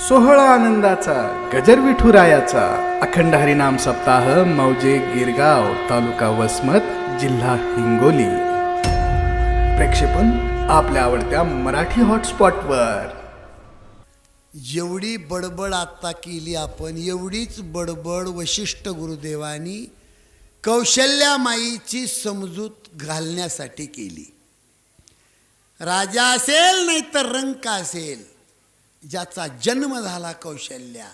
सोहळा आनंदाचा गजर विठुरायाचा अखंड हरिनाम सप्ताह मौजे गिरगाव तालुका वसमत जिल्हा हिंगोली. प्रक्षेपण आपल्या आवडत्या मराठी हॉटस्पॉटवर. एवढी बडबड आत्ता केली आपण, एवढीच बडबड वशिष्ठ गुरुदेवांनी कौशल्यामाईची समजूत घालण्यासाठी केली. राजा असेल नाही तर रंक असेल, ज्याचा जन्म झाला कौशल्या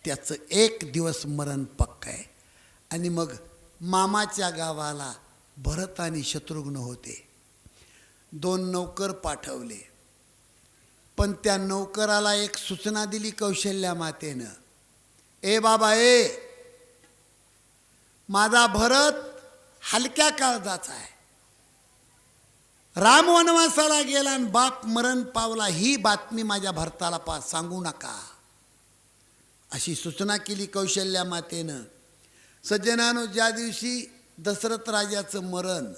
त्याचं एक दिवस मरण पक्क आहे. आणि मग मामाच्या गावाला भरत आणि शत्रुघ्न होते. 2 नौकर पाठवले, पण त्या नौकराला एक सूचना दिली कौशल्या मातेनं. ए बाबा ए, माझा भरत हलक्या काळजाचा आहे. राम वनवासाला गेला आणि बाप मरण पावला, ही बातमी माझ्या भरताला सांगू नका, अशी सूचना केली कौशल्या मातेनं. सज्जनानो, ज्या दिवशी दशरथ राजाचं मरण,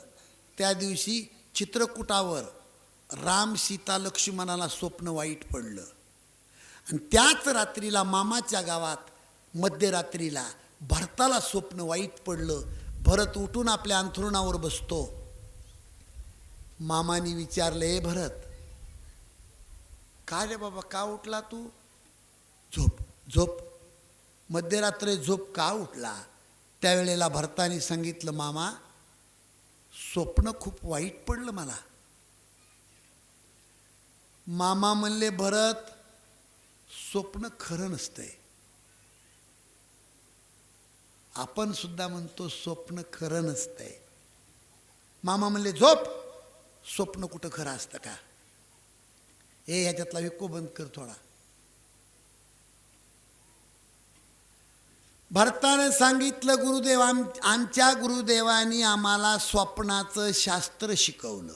त्या दिवशी चित्रकूटावर राम सीता लक्ष्मणाला स्वप्न वाईट पडलं. आणि त्याच रात्रीला मामाच्या गावात मध्यरात्रीला भरताला स्वप्न वाईट पडलं. भरत उठून आपल्या अंथरुणावर बसतो. मामानी विचारलं, ए भरत, काय रे बाबा, का उठला तू? झोप झोप. मध्यरात्री झोप, का उठला? त्यावेळेला भरताने सांगितलं, मामा, स्वप्न खूप वाईट पडलं मला. मामा म्हणले, भरत, स्वप्न खरं नसतंय. आपण सुद्धा म्हणतो स्वप्न खरं नसतंय. मामा म्हणले, झोप. स्वप्न कुठं खरं असतं का? ह्याच्यातला विको बंद कर थोडा. भरताने सांगितलं, गुरुदेव, आमच्या गुरुदेवांनी आम्हाला स्वप्नाचं शास्त्र शिकवलं.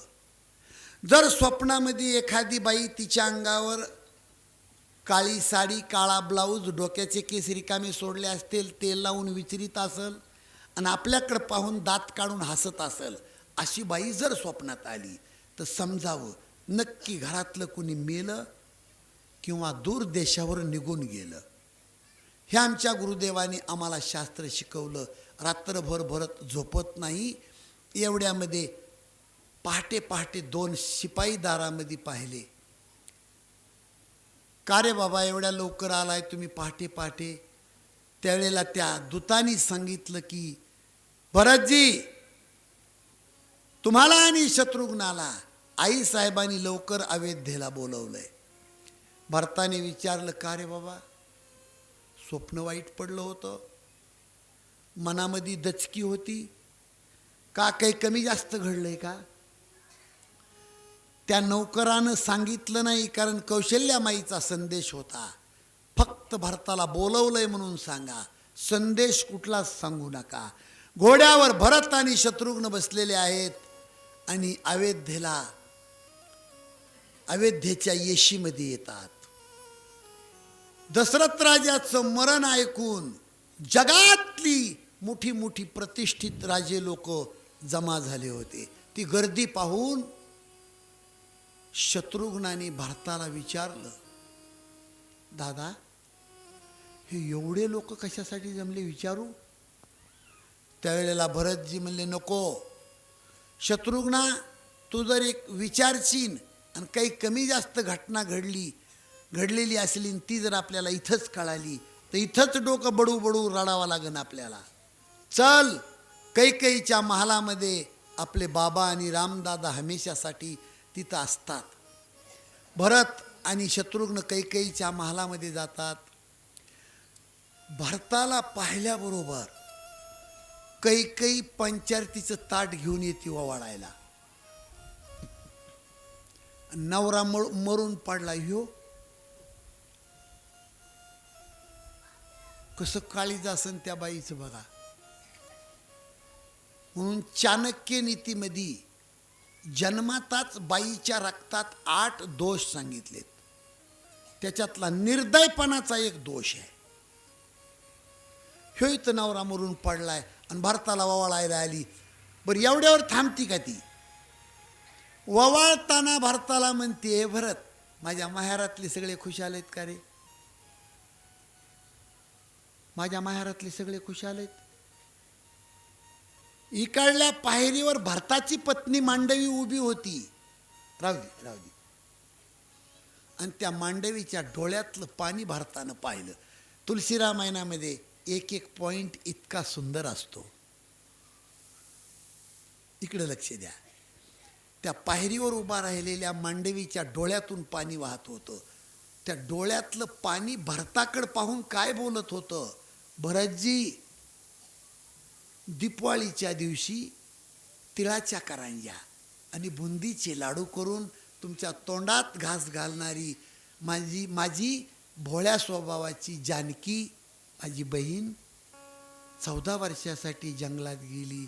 जर स्वप्नामध्ये एखादी बाई तिच्या अंगावर काळी साडी, काळा ब्लाऊज, डोक्याचे केस रिकामे सोडले असतील, तेल लावून विचारित असेल आणि आपल्याकडं पाहून दात काढून हसत असेल, अशी बाई जर स्वप्नात आली तर समजावं नक्की घरातलं कुणी मेलं किंवा दूर देशावर निघून गेलं. हे आमच्या गुरुदेवांनी आम्हाला शास्त्र शिकवलं. रात्रभर भरत झोपत नाही. एवढ्यामध्ये पहाटे पहाटे 2 शिपाई दारामध्ये पाहिले. का रे बाबा, एवढ्या लवकर आलाय तुम्ही पहाटे पहाटे? त्यावेळेला त्या दूतांनी सांगितलं की, भरतजी, तुम्हाला आणि शत्रुघ्नाला आई साहेबांनी लवकर अयोध्येला बोलवलंय. भरताने विचारलं, का रे बाबा, स्वप्न वाईट पडलं होतं, मनामध्ये दचकी होती का, काही कमी जास्त घडलंय का? त्या नौकरानं सांगितलं नाही, कारण कौशल्यामाईचा संदेश होता. फक्त भरताला बोलवलंय म्हणून सांगा, संदेश कुठलाच सांगू नका. घोड्यावर भरत आणि शत्रुघ्न बसलेले आहेत आणि अयोध्येच्या येशीमध्ये येतात. दशरथ राजाचं मरण ऐकून जगातली मोठी मोठी प्रतिष्ठित राजे लोक जमा झाले होते. ती गर्दी पाहून शत्रुघ्नाने भरताला विचारलं, दादा, हे एवढे लोक कशासाठी जमले, विचारू? त्यावेळेला भरतजी म्हणले, नको शत्रुघ्ना, तू जर एक विचारशील आणि काही कमी जास्त घटना घडलेली असली, ती जर आपल्याला इथंच कळाली तर इथंच डोकं बडू बडू रडावं लागेल आपल्याला. चल, कैकेयीच्या महालामध्ये आपले बाबा आणि रामदादा हमेशासाठी तिथं असतात. भरत आणि शत्रुघ्न कैकेयीच्या महालामध्ये जातात. भरताला पाहिल्याबरोबर कैकेयी पंचारतीचं ताट घेऊन येते ओवाळायला. नवरा मरून पडला. ह्यो कसं काळीज असन त्या बाईचं बघा. म्हणून चाणक्य नीतीमध्ये जन्माताच बाईच्या रक्तात 8 दोष सांगितलेत. त्याच्यातला निर्दयपणाचा एक दोष आहे. ह्यो इथं नवरा मरून पडलाय आणि भरताला ओवाळायला आली. बरं, एवढ्यावर थांबती का ती? ओवाळताना भरताला म्हणते, भरत, माझ्या माहेरातले सगळे खुश आलेत का रे? माझ्या माहेरातले सगळे खुशाल आहेत. इकडल्या पायरीवर भरताची पत्नी मांडवी उभी होती. राहू दे. आणि त्या मांडवीच्या डोळ्यातलं पाणी भरतानं पाहिलं. तुलसी रामायणामध्ये एक एक पॉइंट इतका सुंदर असतो. इकडे लक्ष द्या. त्या पायरीवर उभा राहिलेल्या मांडवीच्या डोळ्यातून पाणी वाहत होतं. त्या डोळ्यातलं पाणी भरताकडे पाहून काय बोलत होतं? भरतजी, दिवाळीच्या दिवशी तिळाच्या करंज्या आणि बुंदीचे लाडू करून तुमच्या तोंडात घास घालणारी माझी भोळ्या स्वभावाची जानकी, माझी बहीण 14 वर्षासाठी जंगलात गेली.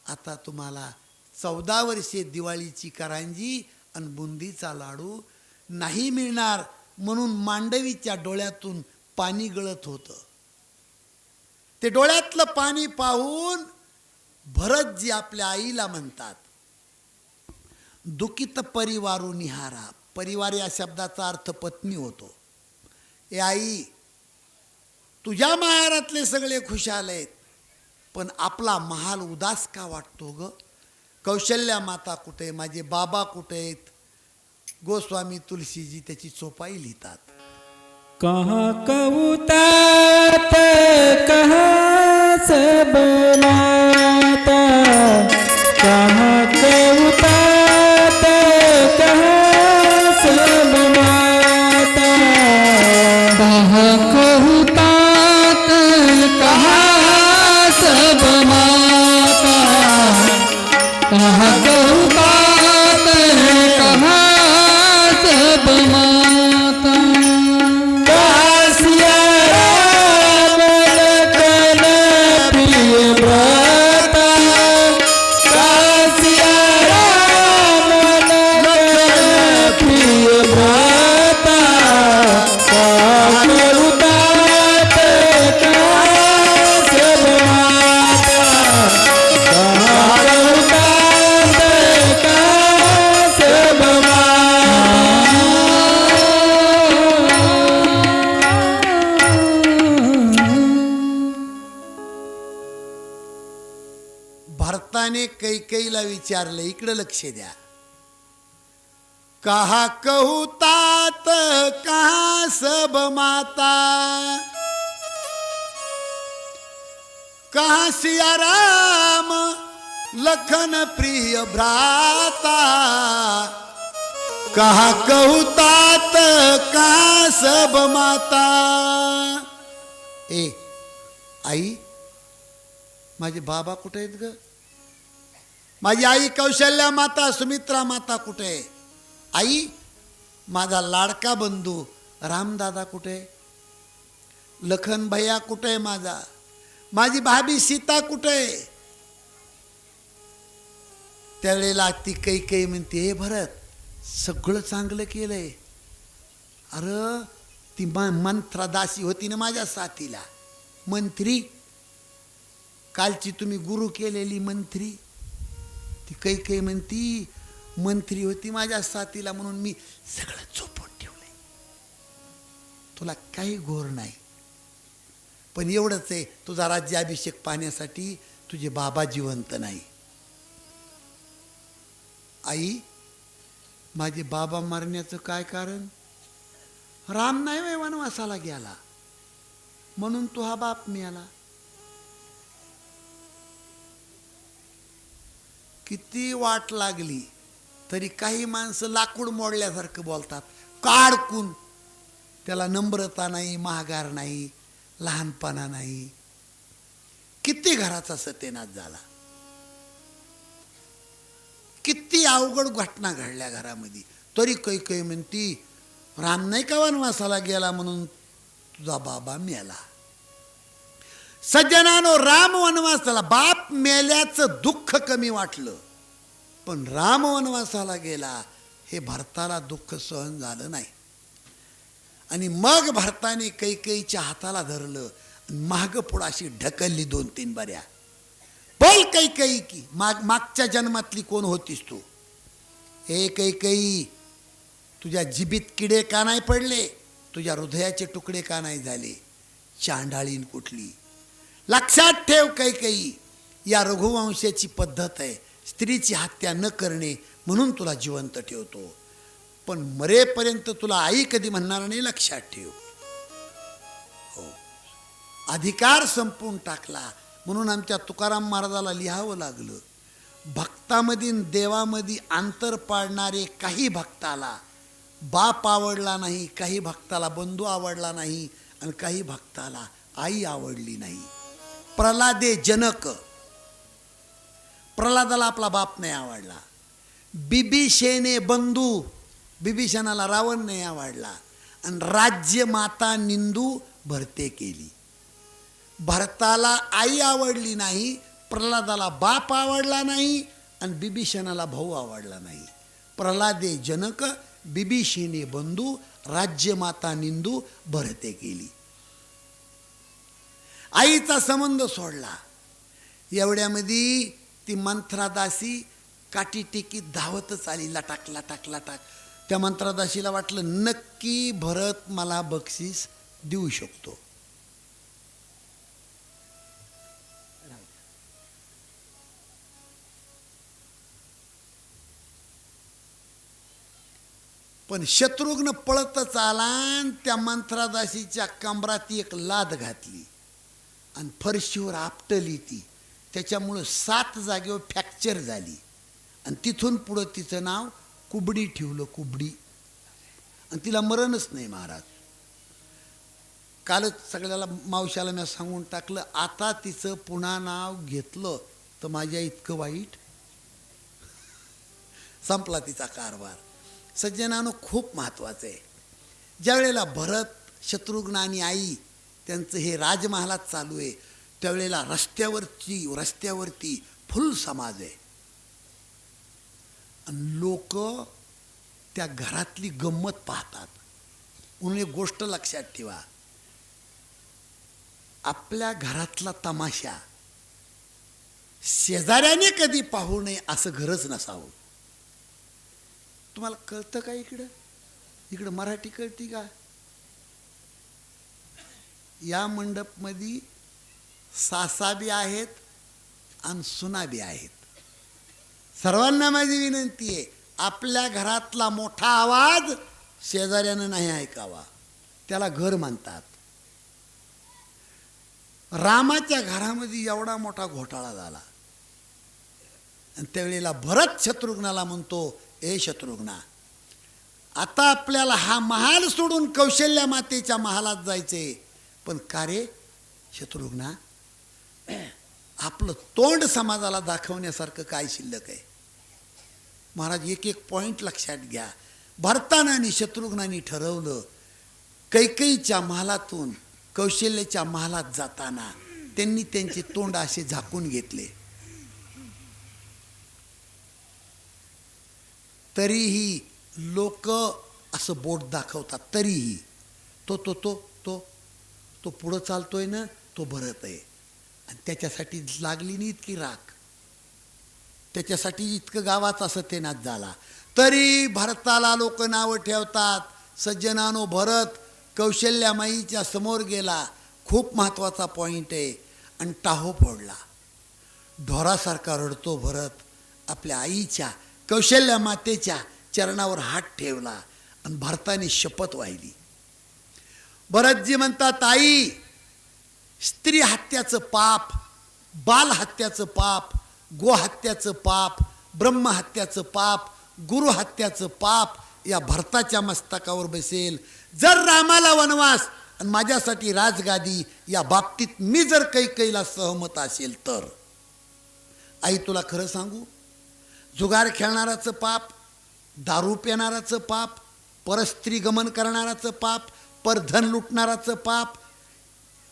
आता तुम्हाला 14 वर्षे दिवाळीची करंजी आणि बुंदीचा लाडू नाही मिळणार. म्हणून मांडवीच्या डोळ्यातून पाणी गळत होतं. ते डोळ्यातलं पाणी पाहून भरतजी आपल्या आईला म्हणतात, दुखित परिवारू निहारा. परिवार या शब्दाचा अर्थ पत्नी होतो. ए आई, तुझ्या माहेरातले सगळे खुशाल आहेत, पण आपला महाल उदास का वाटतो ग? कौशल्या माता कुठे, माझे बाबा कुठे आहेत? गोस्वामी तुलसीजी त्याची चोपाई लिहितात. कहाँ कबूतात कहाँ सब नाता, कहाँ कबूतात कहाँ सब नाता, कहाँ कबूतात कहाँ सब नाता, कहाँ कबूतात कहाँ सब नाता. भरताने कैकेयीला विचारलं, इकडे लक्ष द्या. कहा कहू तात कहा सब माता, कहा सिया राम लखन प्रिय भ्राता, कहा कहू तात कहा सब माता. ए आई, माझे बाबा कुठे आहेत ग? माझी आई कौशल्या माता, सुमित्रा माता कुठे आहे? आई, माझा लाडका बंधू रामदादा कुठे? लखन भैया कुठे आहे? माझी भाभी सीता कुठे? त्यावेळेला ती कैकेयी म्हणते, हे भरत, सगळं चांगलं केलंय. अरे ती मंत्रदासी होती ना माझ्या साथीला, मंत्री, कालची तुम्ही गुरु केलेली मंत्री. ती कैकेयी म्हणती, मंत्री होती माझ्या साथीला म्हणून मी सगळं चोपून ठेवलंय. तुला काही घोर नाही, पण एवढंच आहे, तुझा राज्याभिषेक पाहण्यासाठी तुझे बाबा जिवंत नाही. आई, माझे बाबा मरण्याचं काय कारण? राम नाही वय वनवासाला गेला म्हणून तो हा बाप मिळाला. किती वाट लागली तरी काही माणसं लाकूड मोडल्यासारखं बोलतात, काडकून. त्याला नम्रता नाही, महागार नाही, लहानपणा नाही. किती घराचा सत्यनाश झाला, किती अवघड घटना घडल्या घरामध्ये, तरी कैकेयी म्हणती, राम नाही का वनवासाला गेला म्हणून तुझा बाबा मेला. सज्जनानो, राम वनवासाला, बाप मेल्याचं दुःख कमी वाटलं, पण राम वनवासाला गेला हे भरताला दुःख सहन झालं नाही. आणि मग भरताने कैकेयीच्या हाताला धरलं, माग पुढाशी ढकलली 2-3 बऱ्या. बोल कैकेयी, की मागच्या जन्मातली कोण होतीस तू? हे कैकेयी, तुझ्या जिभीत किडे का नाही पडले? तुझ्या हृदयाचे तुकडे का नाही झाले? चांडाळीन कुठली. लक्षात ठेव कैकेयी, या रघुवंशाची पद्धत आहे स्त्रीची हत्या न करणे, म्हणून तुला जिवंत ठेवतो. पण मरेपर्यंत तुला आई कधी म्हणणार नाही, लक्षात ठेव. हो, अधिकार संपवून टाकला. म्हणून आमच्या तुकाराम महाराजाला लिहावं लागलं, भक्तामध्ये देवामध्ये अंतर पाडणारे काही भक्ताला बाप आवडला नाही, काही भक्ताला बंधू आवडला नाही, आणि काही भक्ताला आई आवडली नाही. प्रल्हादे जनक, प्रल्हादाला आपला बाप नाही आवडला. बिभीषणे बंधू, बिभीषणाला रावण नाही आवडला. आणि राज्य माता निंदू भरते केली. भरताला आई आवडली नाही, प्रल्हादाला बाप आवडला नाही, आणि बिभीषणाला भाऊ आवडला नाही. प्रल्हादे जनक, बिभीषणे बंधू, राज्य माता निंदू भरते केली. आईचा संबंध सोडला. एवढ्यामध्ये ती मंत्रादासी काठी टेकीत धावतच आली, लटाक लटाक लटाक. त्या मंत्रादासीला वाटलं नक्की भरत मला बक्षीस देऊ शकतो. पण शत्रुघ्न पळतच आला आणि त्या मंत्रादासीच्या कमरात एक लाद घातली आणि फरशीवर आपटली ती. त्याच्यामुळं 7 जागेवर फ्रॅक्चर झाली. आणि तिथून पुढं तिचं नाव कुबडी ठेवलं, कुबडी. आणि तिला मरणच नाही महाराज. कालच सगळ्याला मावशाला मी सांगून टाकलं, आता तिचं पुन्हा नाव घेतलं तर माझ्या इतकं वाईट. संपला तिचा कारभार. सज्जनानं खूप महत्त्वाचं आहे. ज्या वेळेला भरत, शत्रुघ्न आणि आई त्यांचं हे राजमहालात चालू आहे, त्यावेळेला रस्त्यावरती फुल समाज आहे. आणि लोक त्या घरातली गंमत पाहतात. म्हणून एक गोष्ट लक्षात ठेवा, आपल्या घरातला तमाशा शेजाऱ्याने कधी पाहू नये असं घरच नसावं. तुम्हाला कळतं का? इकडं मराठी कळती का? या मंडपमध्ये सासा बी आहेत आणि सुना बी आहेत. सर्वांना माझी विनंती आहे, आपल्या घरातला मोठा आवाज शेजाऱ्यानं नाही ऐकावा, त्याला घर म्हणतात. रामाच्या घरामध्ये एवढा मोठा घोटाळा झाला आणि त्यावेळेला भरत शत्रुघ्नाला म्हणतो, ए शत्रुघ्ना, आता आपल्याला हा महाल सोडून कौशल्या मातेच्या महालात जायचे. पण का रे शत्रुघ्ना, आपलं तोंड समाजाला दाखवण्यासारखं काय शिल्लक आहे? महाराज एक एक पॉईंट लक्षात घ्या. भरतानं आणि शत्रुघ्नांनी ठरवलं, कैकेयीच्या महालातून कौशल्याच्या महालात जाताना त्यांनी त्यांचे तोंड असे झाकून घेतले. तरीही लोक असं बोट दाखवतात. तरीही तो तो तो तो तो पुढं चालतोय ना, तो भरत आहे. आणि त्याच्यासाठी लागली नाही इतकी राख, त्याच्यासाठी इतकं गावाचा सत्यनाश झाला. तरी भरताला लोक नावं ठेवतात. सज्जनानो, भरत कौशल्यामाईच्या समोर गेला, खूप महत्त्वाचा पॉईंट आहे, आणि टाहो फोडला. ढोरासारखा रडतो भरत. आपल्या आईच्या कौशल्या मातेच्या चरणावर हात ठेवला आणि भरताने शपथ वाहिली. भरतजी म्हणतात, आई, स्त्री हत्याचं पाप, बाल हत्याचं पाप, गोहत्याचं पाप, ब्रह्महत्याचं पाप, गुरु हत्याचं पाप या भरताच्या मस्तकावर बसेल. जर रामाला वनवास आणि माझ्यासाठी राजगादी या बाबतीत मी जर कैकेयीला सहमत असेल तर. आई, तुला खरं सांगू, जुगार खेळणाराचं पाप, दारू पिणाराचं पाप, परस्त्री गमन करणाराचं पाप, परधन लुटणाराचं पाप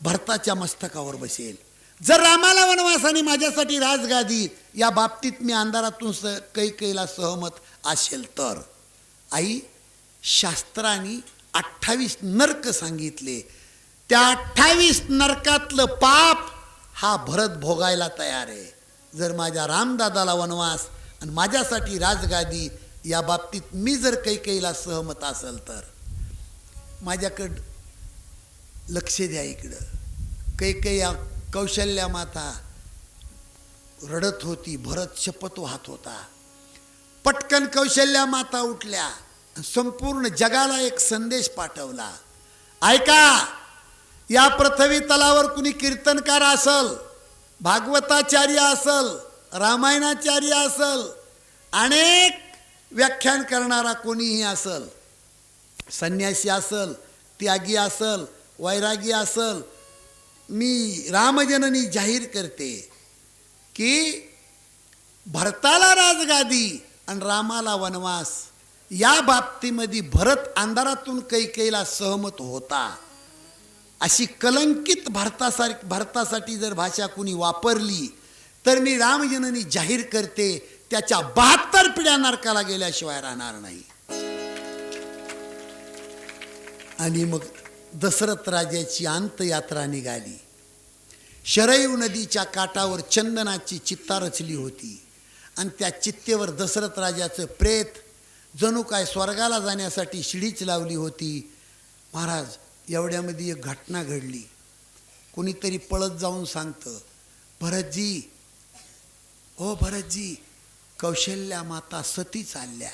भरताच्या मस्तकावर बसेल. जर रामाला वनवास आणि माझ्यासाठी राजगादी या बाबतीत मी अंधारातून कैकेयीला सहमत असेल तर. आई, शास्त्रांनी 28 नरक सांगितले. त्या 28 नरकातलं पाप हा भरत भोगायला तयार आहे. जर माझ्या रामदादाला वनवास आणि माझ्यासाठी राजगादी या बाबतीत मी जर कैकेयीला सहमत असेल तर. माझ्याकडं लक्ष द्या इकडं. कैकेयी कौशल्या माता रडत होती, भरत शपथ वाहत होता. पटकन कौशल्या माता उठल्या, संपूर्ण जगाला एक संदेश पाठवला. ऐका, या पृथ्वी तलावर कुणी कीर्तनकार असल, भागवताचार्य असल, रामायणाचार्य असल, अनेक व्याख्यान करणारा कोणीही असल, संन्यासी असल, त्यागी असल, वैरागी असल, मी रामजननी जाहीर करते की भरताला राजगादी आणि रामाला वनवास, या बाबतीमध्ये भरत अंधारातून कैकेयीला सहमत होता. अशी कलंकित भारतासाठी जर भाषा कुणी वापरली तर मी रामजननी जाहीर करते, त्याच्या 72 पिढ्या नरकाला गेल्याशिवाय राहणार नाही. आणि मग दशरथ राजाची अंतयात्रा निघाली. शरयू नदीच्या काठावर चंदनाची चित्ता रचली होती आणि त्या चित्तेवर दशरथ राजाचं प्रेत जणू काय स्वर्गाला जाण्यासाठी शिडीच लावली होती. महाराज, एवढ्यामध्ये एक घटना घडली. कोणीतरी पळत जाऊन सांगतं, भरतजी, ओ भरतजी, कौशल्या माता सती चालल्या.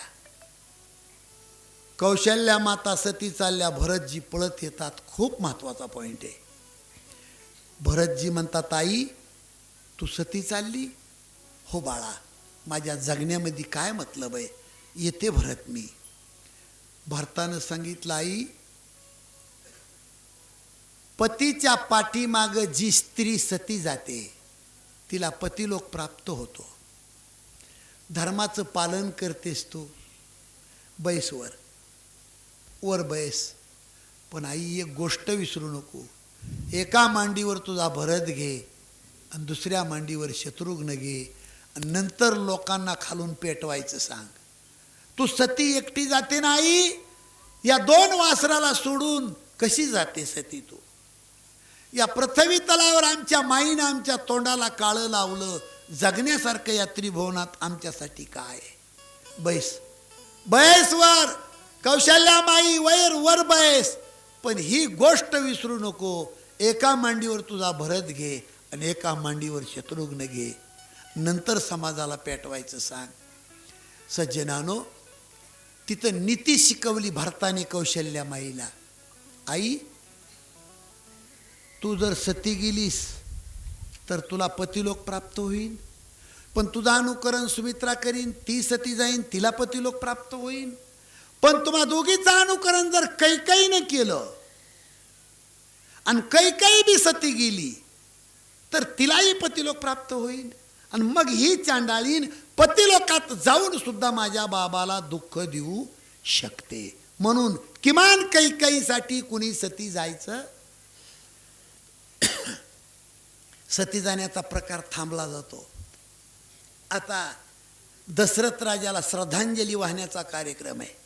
कौशल्या माता सती चालल्या. भरतजी पळत येतात. खूप महत्त्वाचा पॉईंट आहे. भरतजी म्हणतात, आई तू सती चालली? हो बाळा, माझ्या जगण्यामध्ये काय मतलब आहे, येते भरत मी. भरतानं सांगितलं, आई पतीच्या पाठीमाग जी स्त्री सती जाते तिला पतिलोक प्राप्त होतो. धर्माचं पालन करतेस तू, बैस वर बैस. पण आई एक गोष्ट विसरू नको, एका मांडीवर तुझा भरत घे आणि दुसऱ्या मांडीवर शत्रुघ्न घे आणि नंतर लोकांना खालून पेटवायचं सांग. तू सती एकटी जाते नाही, या 2 वासराला सोडून कशी जाते सती तू? या पृथ्वी तलावर आमच्या माईनं आमच्या तोंडाला काळं लावलं, जगण्यासारखं या त्रिभुवनात आमच्यासाठी काय? बैस बैस वर, कौशल्या माई वर बैस. पण ही गोष्ट विसरू नको, एका मांडीवर तुझा भरत घे आणि एका मांडीवर शत्रुघ्न घे, नंतर समाजाला पेटवायचं सांग. सज्जनानो, तिथं नीती शिकवली भरताने कौशल्या माईला. आई, तू जर सती गेलीस तर तुला पतिलोक प्राप्त होईल, पण तुझं अनुकरण सुमित्रा करीन, ती सती जाईन, तिला पतिलोक प्राप्त होईल. पण तुम्हा दोघीचं अनुकरण जर कैकेयीने केलं आणि कैकेयी बी सती गेली तर तिलाही पतिलोक प्राप्त होईल. आणि मग ही चांडाळीन पतिलोकात जाऊन सुद्धा माझ्या बाबाला दुःख देऊ शकते. म्हणून किमान कैकेयीसाठी कुणी सती जायचं. सती जाण्याचा प्रकार थांबला जातो. आता दशरथ राजाला श्रद्धांजली वाहण्याचा कार्यक्रम आहे.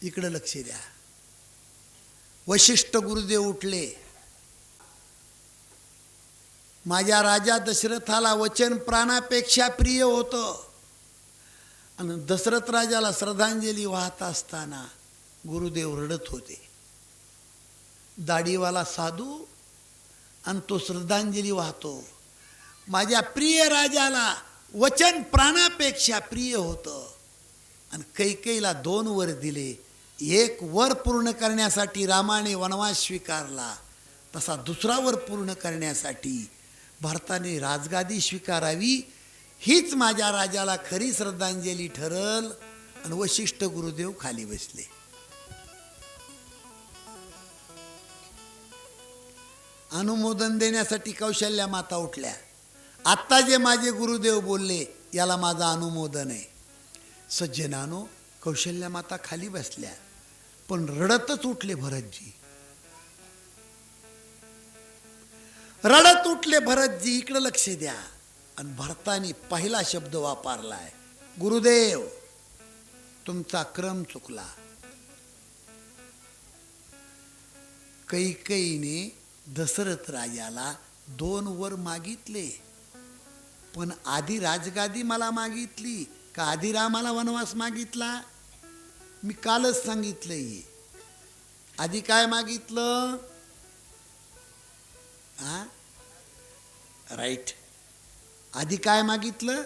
इकडे लक्ष द्या. वशिष्ठ गुरुदेव उठले. माझ्या राजा दशरथाला वचन प्राणापेक्षा प्रिय होतं. आणि दशरथ राजाला श्रद्धांजली वाहत असताना गुरुदेव रडत होते. दाढीवाला साधू आणि तो श्रद्धांजली वाहतो. माझ्या प्रिय राजाला वचन प्राणापेक्षा प्रिय होतं. आणि कैकेयीला 2 वर दिले. एक वर पूर्ण करण्यासाठी रामाने वनवास स्वीकारला, तसा दुसरा वर पूर्ण करण्यासाठी भरताने राजगादी स्वीकारावी. हीच माझ्या राजाला खरी श्रद्धांजली ठरल. आणि वशिष्ठ गुरुदेव खाली बसले. अनुमोदन देण्यासाठी कौशल्या माता उठल्या. आत्ता जे माझे गुरुदेव बोलले याला माझं अनुमोदन आहे. सज्जनानो, कौशल्या माता खाली बसल्या, पण रडतच उठले भरतजी. रडत उठले भरतजी. इकडे लक्ष द्या. आणि भरताने पहिला शब्द वापरलाय, गुरुदेव तुमचा क्रम चुकला. कैकेयीने दशरथ राजाला 2 वर मागितले, पण आधी राजगादी मला मागितली का आधी रामाला वनवास मागितला? मी कालच सांगितलंय. आधी काय मागितलं? राईट. आधी काय मागितलं?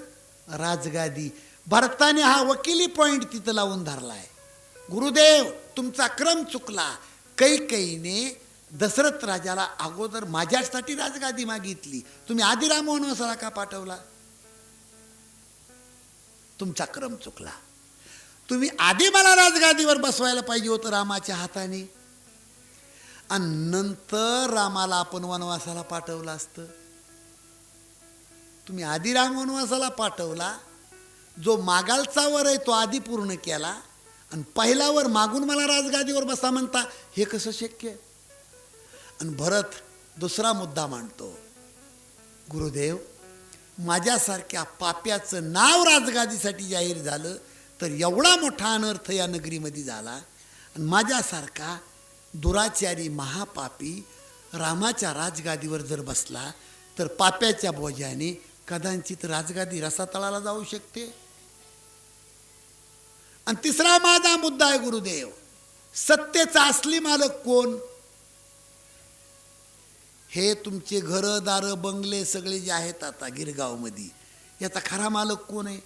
राजगादी. भरताने हा वकिली पॉइंट तिथं लावून धरलाय. गुरुदेव तुमचा क्रम चुकला. कैकेयीने दशरथ राजाला अगोदर माझ्यासाठी राजगादी मागितली, तुम्ही आधी राम वनवासाला का पाठवला? तुमचा क्रम चुकला. तुम्ही आधी मला राजगादीवर बसवायला पाहिजे होतं रामाच्या हाताने, आणि नंतर रामाला आपण वनवासाला पाठवलं असतं. तुम्ही आधी राम वनवासाला पाठवला, जो मागालचा वर आहे तो आधी पूर्ण केला, आणि पहिला वर मागून मला राजगादीवर बसा म्हणता, हे कसं शक्य? आणि भरत दुसरा मुद्दा मांडतो, गुरुदेव माझ्यासारख्या पाप्याचं नाव राजगादीसाठी जाहीर झालं तर एवढा मोठा अनर्थ या नगरीमध्ये झाला, आणि माझ्यासारखा दुराचारी महापापी रामाच्या राजगादीवर जर बसला तर पाप्याच्या बोजाने कदाचित राजगादी रसातळाला जाऊ शकते. आणि तिसरा माझा मुद्दा आहे गुरुदेव, सत्तेचा असली मालक कोण? हे तुमचे घरं दारं बंगले सगळे जे आहेत आता गिरगावमध्ये, याचा खरा मालक कोण आहे?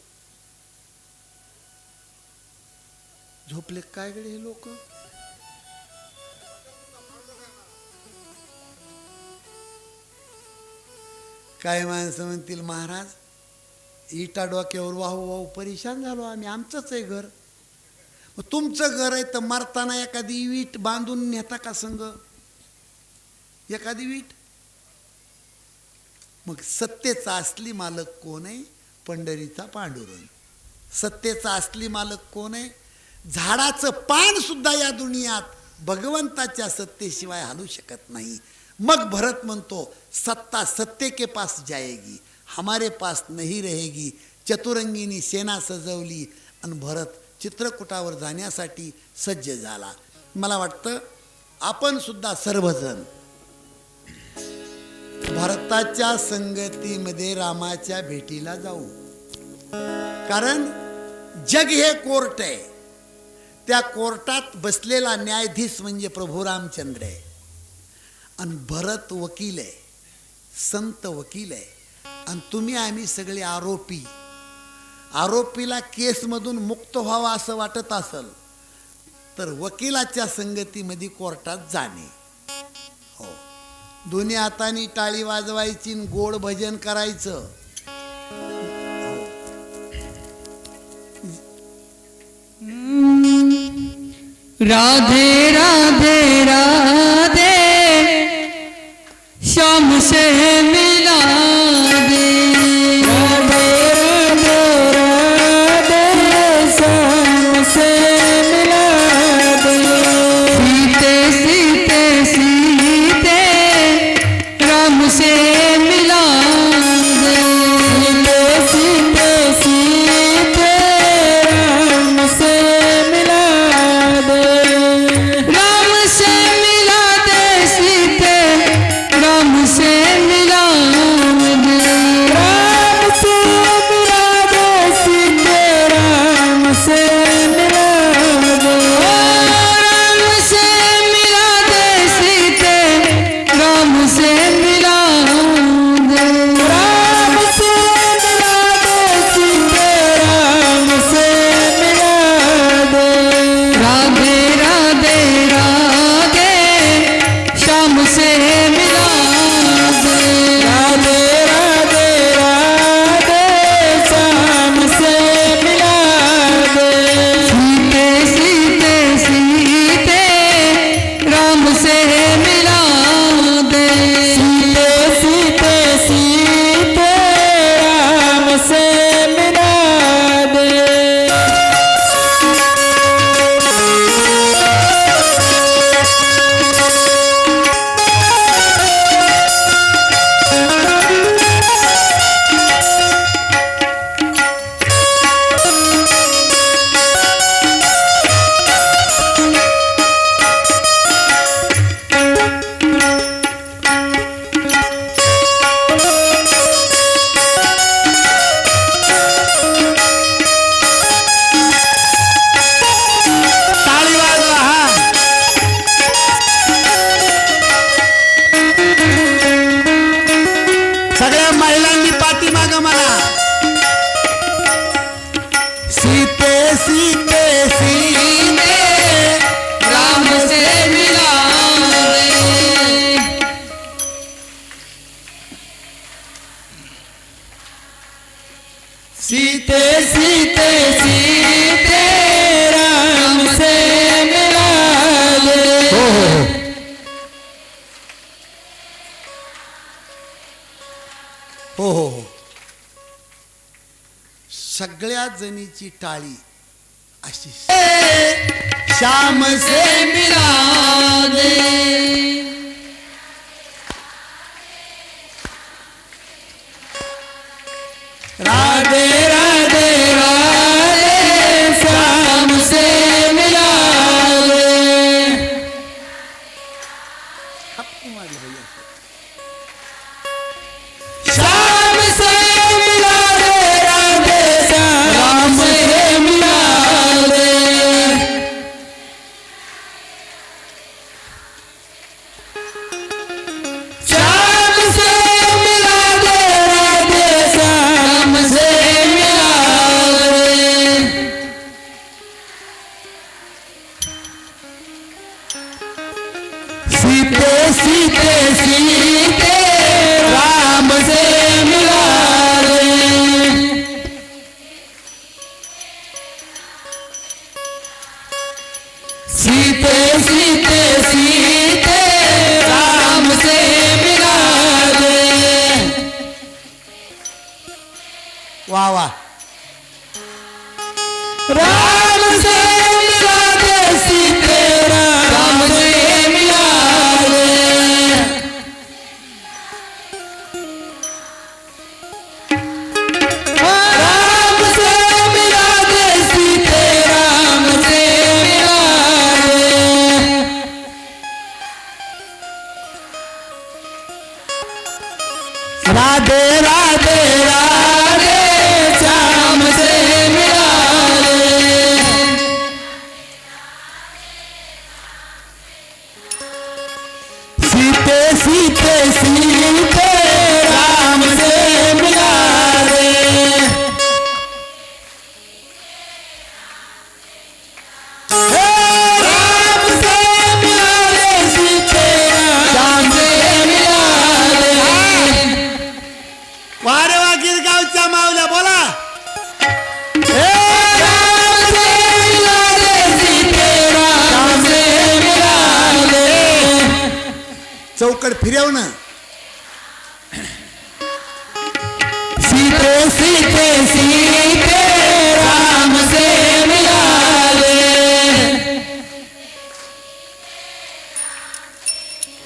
झोपले काय गडे हे लोक? काय माणसं म्हणतील, महाराज इटा डोक्यावर वाहू वाहू परेशान झालो आम्ही, आमचंच आहे घर. मग तुमचं घर आहे तर मरताना एखादी वीट बांधून नेता का संग? एखादी वीट. मग सत्तेचा असली मालक कोण आहे? पंढरीचा पांडुरंग. सत्तेचा असली मालक कोण आहे? झाडाचं पान सुद्धा या दुनियात भगवंताच्या सत्तेशिवाय हलू शकत नाही. मग भरत म्हणतो, सत्ता सत्ते के पास जाएगी, हमारे पास नहीं रहेगी. चतुरंगीनी सेना सजवली आणि भरत चित्रकूटावर जाण्यासाठी सज्ज झाला. मला वाटतं आपण सुद्धा सर्वजण भरताच्या संगतीमध्ये रामाच्या भेटीला जाऊ. कारण जग हे कोर्ट आहे, त्या कोर्टात बसलेला न्यायाधीश म्हणजे प्रभू रामचंद्र आहे, आणि भरत वकील आहे, संत वकील आहे, आणि तुम्ही आम्ही सगळे आरोपी. आरोपीला केसमधून मुक्त व्हावं असं वाटत असेल तर वकिलाच्या संगतीमध्ये कोर्टात जाणे. हो, दोन्ही हाताने टाळी वाजवायची, गोड भजन करायचं. राधे राधे राधे श्याम से मिला दे. राधे राधे राधे श्याम से मिला दे. सीते सीते सीते राम से मिला दे. सीते सीते राम से मिला दे. राम से सगळ्या जणीची टाळी अशी श्याम से मिला दे राधे राधे राधे श्याम से मिला दे श्याम से मिला दे राधे श्याम से मिला दे श्याम से मिला दे राधे श्याम से मिला दे सीते सीते सीते राम से मिला दे सीते सीते सीते राम से मिला दे वा वा राम से मिला दे सीते राम से मिला दे राम से मिला दे सीते राम से मिला दे राधे राधे राधे श्याम से मिला दे सीते सीते सीते राम से मिला दे हे राम से मिला दे सीते राम से मिला दे वारे वा गिरगावच्या मावल्या बोला हे राम से मिला दे सीते राम से मिला दे चौकट फिरव ना सीते सीते सीते राम से मिला दे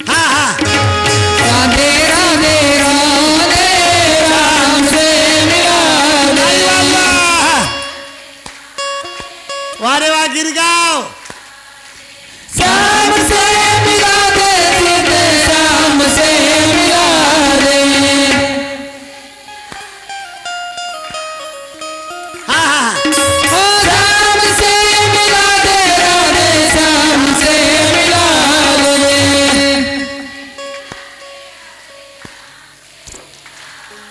हा हा राधे राधे राधे राम से मिला दे वारे वा गिरगाव श्याम से मिला दे सीते श्याम से मिला दे हा हा हा ओ श्याम से मिला दे राधे श्याम से मिला दे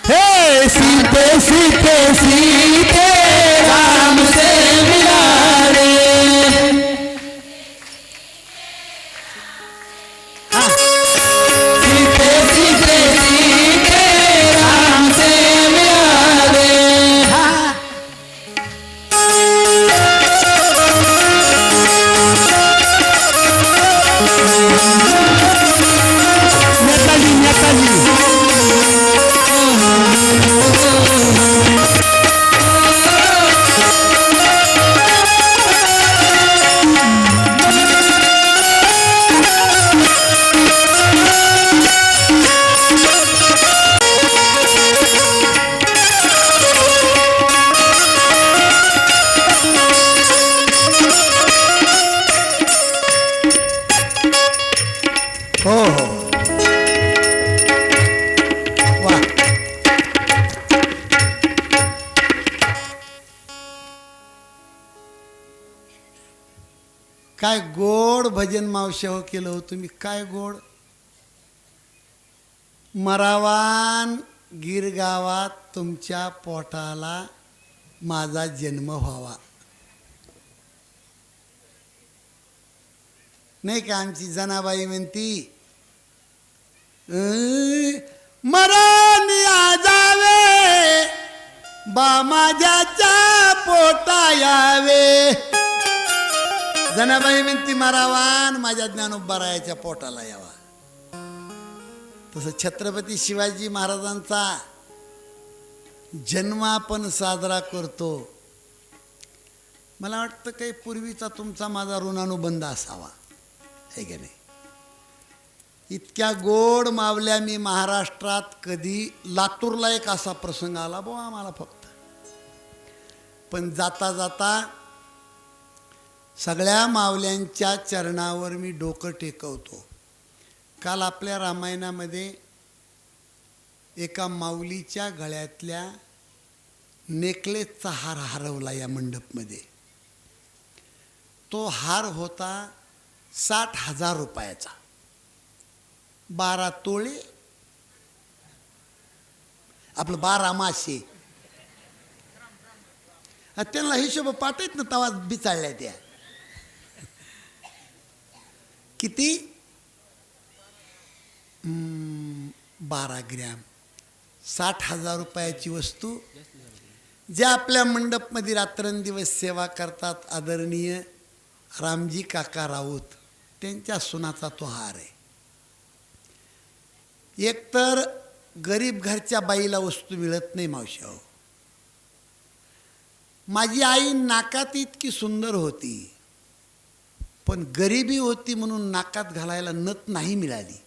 हे सीते सीते सीते राम से मिला दे सीते सीते सीते राम से मिला दे नेताजी नेताजी हो हो वा काय गोड भजन मावशा हो केलं हो तुम्ही काय गोड मरावान गिरगावात तुमच्या पोटाला माझा जन्म व्हावा नाही का आमची जनाबाई म्हणती मरण जावे बा माझ्याच्या पोटा यावे जनाबाई म्हणती मरावान माझ्या ज्ञानोबरायाच्या पोटाला यावा तसं छत्रपती शिवाजी महाराजांचा जन्म आपण साजरा करतो. मला वाटतं काही पूर्वीचा तुमचा माझा ऋणानुबंध असावा, आहे की नाही? इतक्या गोड मावल्या मी महाराष्ट्रात कधी, लातूरला एक असा प्रसंग आला बुवा आम्हाला फक्त, पण जाता जाता सगळ्या मावल्यांच्या चरणावर मी डोकं टेकवतो. काल आपल्या रामायणामध्ये एका माऊलीच्या गळ्यातल्या नेकलेसचा हार हरवला या मंडपमध्ये. तो हार होता 60,000 रुपयाचा, 12 तोळे, आपलं 12 मासे. त्यांना हिशोब पाठवत ना, तवा बिचाळल्या त्या. किती? 12 ग्रॅम, 60,000 रुपयाची वस्तू. ज्या आपल्या मंडपमध्ये रात्रंदिवस सेवा करतात आदरणीय रामजी काका राऊत, त्यांच्या सुनाचा तो हार आहे. एकतर गरीब घरच्या बाईला वस्तू मिळत नाही मावशाओ. माझी आई नाकात इतकी सुंदर होती, पण गरिबी होती म्हणून नाकात घालायला नथ नाही मिळाली.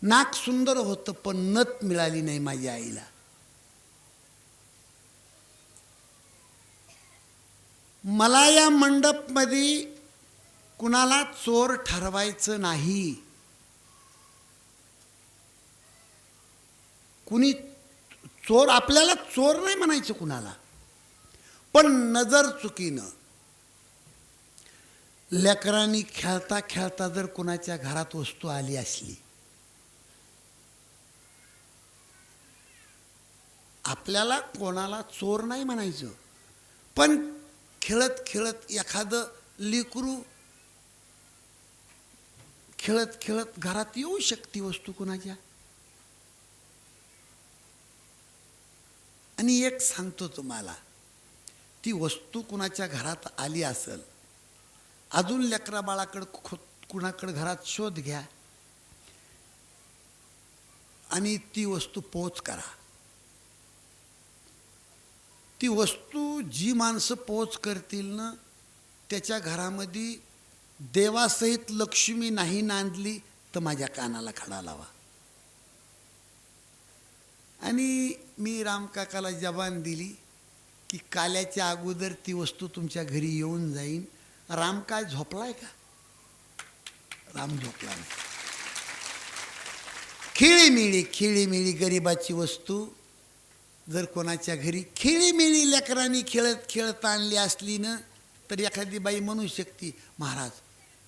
नाक सुंदर होतं पण नथ मिळाली नाही माझ्या आईला. मला या मंडपमध्ये कुणाला चोर ठरवायचं नाही. कुणी चोर, आपल्याला चोर नाही म्हणायचं कुणाला, पण नजर चुकीनं लेकरांनी खेळता खेळता जर कुणाच्या घरात वस्तू आली असली, आपल्याला कोणाला चोर नाही म्हणायचं, पण खेळत खेळत एखादं लेकरू खेळत खेळत घरात येऊ शकते वस्तू कुणाच्या. आणि एक सांगतो तुम्हाला, ती वस्तू कुणाच्या घरात आली असेल, अजून लेकरा बाळाकडं कुणाकडं घरात शोध घ्या आणि ती वस्तू पोच करा. ती वस्तू जी माणसं पोच करतील ना, त्याच्या घरामध्ये देवासहित लक्ष्मी नाही नांदली तर माझ्या कानाला खडा लावा. आणि मी रामकाकाला जबान दिली की काल्याच्या अगोदर ती वस्तू तुमच्या घरी येऊन जाईन. राम काय झोपलाय का? राम झोपला नाही. खेळीमिळी गरिबाची वस्तू जर कोणाच्या घरी खेळीमिळी लेकरांनी खेळत खेळत आणली असली ना, तर एखादी बाई म्हणू शकते, महाराज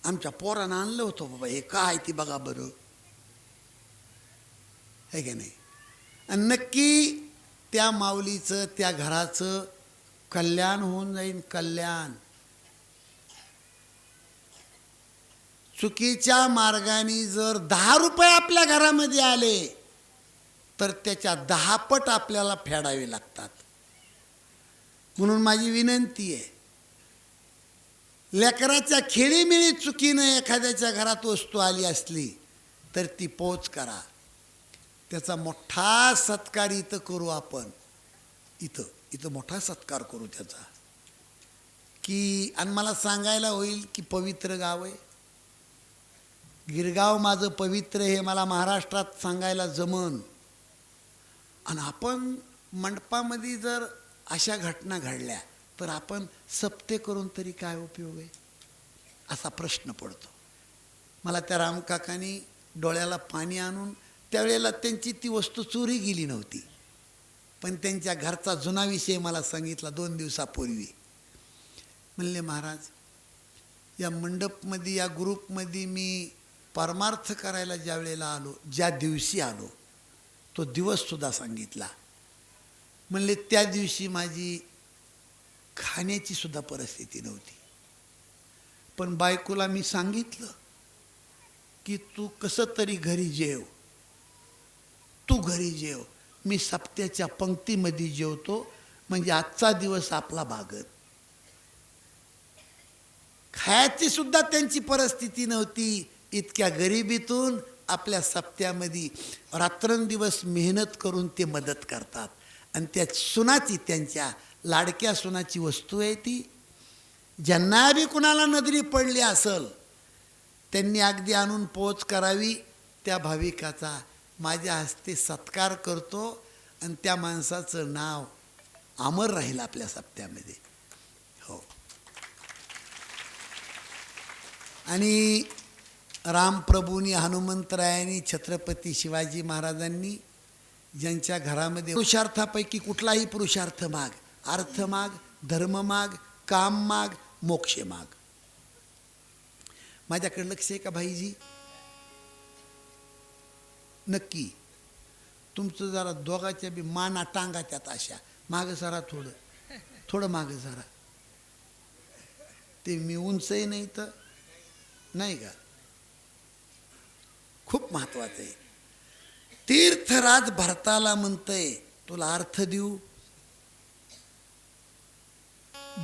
आमच्या पोरानं आणलं होतं बाबा, हे काय ती बघा बरं, आहे का नाही? आणि नक्की त्या माऊलीचं, त्या घराचं कल्याण होऊन जाईन. कल्याण. चुकीच्या मार्गाने जर 10 रुपये आपल्या घरामध्ये आले तर त्याच्या 10 पट आपल्याला फेडावे लागतात. म्हणून माझी विनंती आहे, लेकराच्या खेळीमिळी चुकीनं एखाद्याच्या घरात वस्तू आली असली तर ती पोच करा. त्याचा मोठा सत्कार इथं करू आपण. इथं मोठा सत्कार करू त्याचा. की आणि मला सांगायला होईल की पवित्र गाव आहे गिरगाव, माझं पवित्र हे मला महाराष्ट्रात सांगायला जमन. आणि आपण मंडपामध्ये जर अशा घटना घडल्या तर आपण सप्ते करून तरी काय उपयोग आहे, असा प्रश्न पडतो. मला त्या रामकाकांनी डोळ्याला पाणी आणून, त्यावेळेला त्यांची ती वस्तू चोरी गेली नव्हती, पण त्यांच्या घरचा जुना विषय मला सांगितला 2 दिवसापूर्वी. म्हणले महाराज, या मंडपमध्ये, या ग्रुपमध्ये मी परमार्थ करायला ज्या वेळेला आलो, ज्या दिवशी आलो तो दिवससुद्धा सांगितला. म्हणले त्या दिवशी माझी खाण्याची सुद्धा परिस्थिती नव्हती, पण बायकोला मी सांगितलं की तू कसं तरी घरी जेव, तू घरी जेव, मी सप्त्याच्या पंक्तीमध्ये जेवतो, म्हणजे आजचा दिवस आपला भागत. खायची सुद्धा त्यांची परिस्थिती नव्हती. इतक्या गरिबीतून आपल्या सप्त्यामध्ये रात्रंदिवस मेहनत करून ते मदत करतात. आणि त्या सुनाची, त्यांच्या लाडक्या सुनाची वस्तू आहे ती. ज्यांना बी कुणाला नजरी पडली असल त्यांनी अगदी आणून पोच करावी. त्या भाविकाचा माझ्या हस्ते सत्कार करतो आणि त्या माणसाचं नाव अमर राहील आपल्या सप्त्यामध्ये. हो. आणि रामप्रभूंनी, हनुमंतरायांनी, छत्रपती शिवाजी महाराजांनी ज्यांच्या घरामध्ये पुरुषार्थापैकी कुठलाही पुरुषार्थ माग, अर्थ माग, धर्म माग, काम माग, मोक्ष माग. माझ्याकडे लक्ष आहे का भाईजी? नक्की. तुमचं जरा दोघाच्या बी माना टांगा त्यात अशा मागं जरा, थोडं मागं जरा. ते मी उंचही नाही तर नाही का. खूप महत्वाचं आहे. तीर्थराज भरताला म्हणतंय तुला अर्थ देऊ.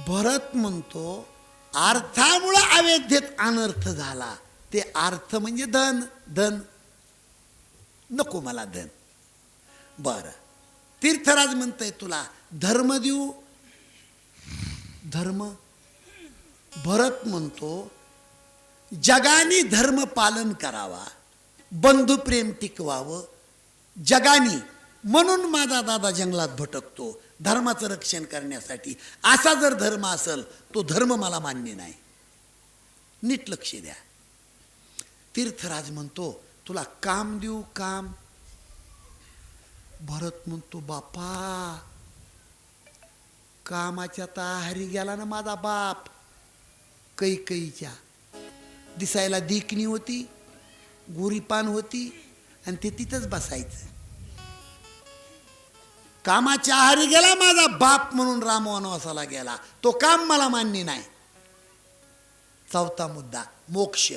भरत म्हणतो अर्थामुळे अवैध्यत अनर्थ झाला. ते अर्थ म्हणजे धन. धन नको मला धन. बर. तीर्थराज म्हणतंय तुला धर्म देऊ. धर्म. भरत म्हणतो जगानी धर्म पालन करावा, बंधुप्रेम टिकवावं. जगानी म्हणून माझा दादा जंगलात भटकतो धर्माचं रक्षण करण्यासाठी. असा जर धर्म असेल तो धर्म मला मान्य नाही. नीट लक्ष द्या. तीर्थराज म्हणतो तुला काम देऊ. काम. भरत म्हणतो बापा कामाच्या आहारी गेला ना माझा बाप. कैकईच्या दिसायला देखणी होती, गोरीपान होती आणि ते तिथंच बसायचं. कामाच्या आहारी गेला माझा बाप म्हणून राम वनवासाला गेला. तो काम मला मान्य नाही. चौथा मुद्दा मोक्ष.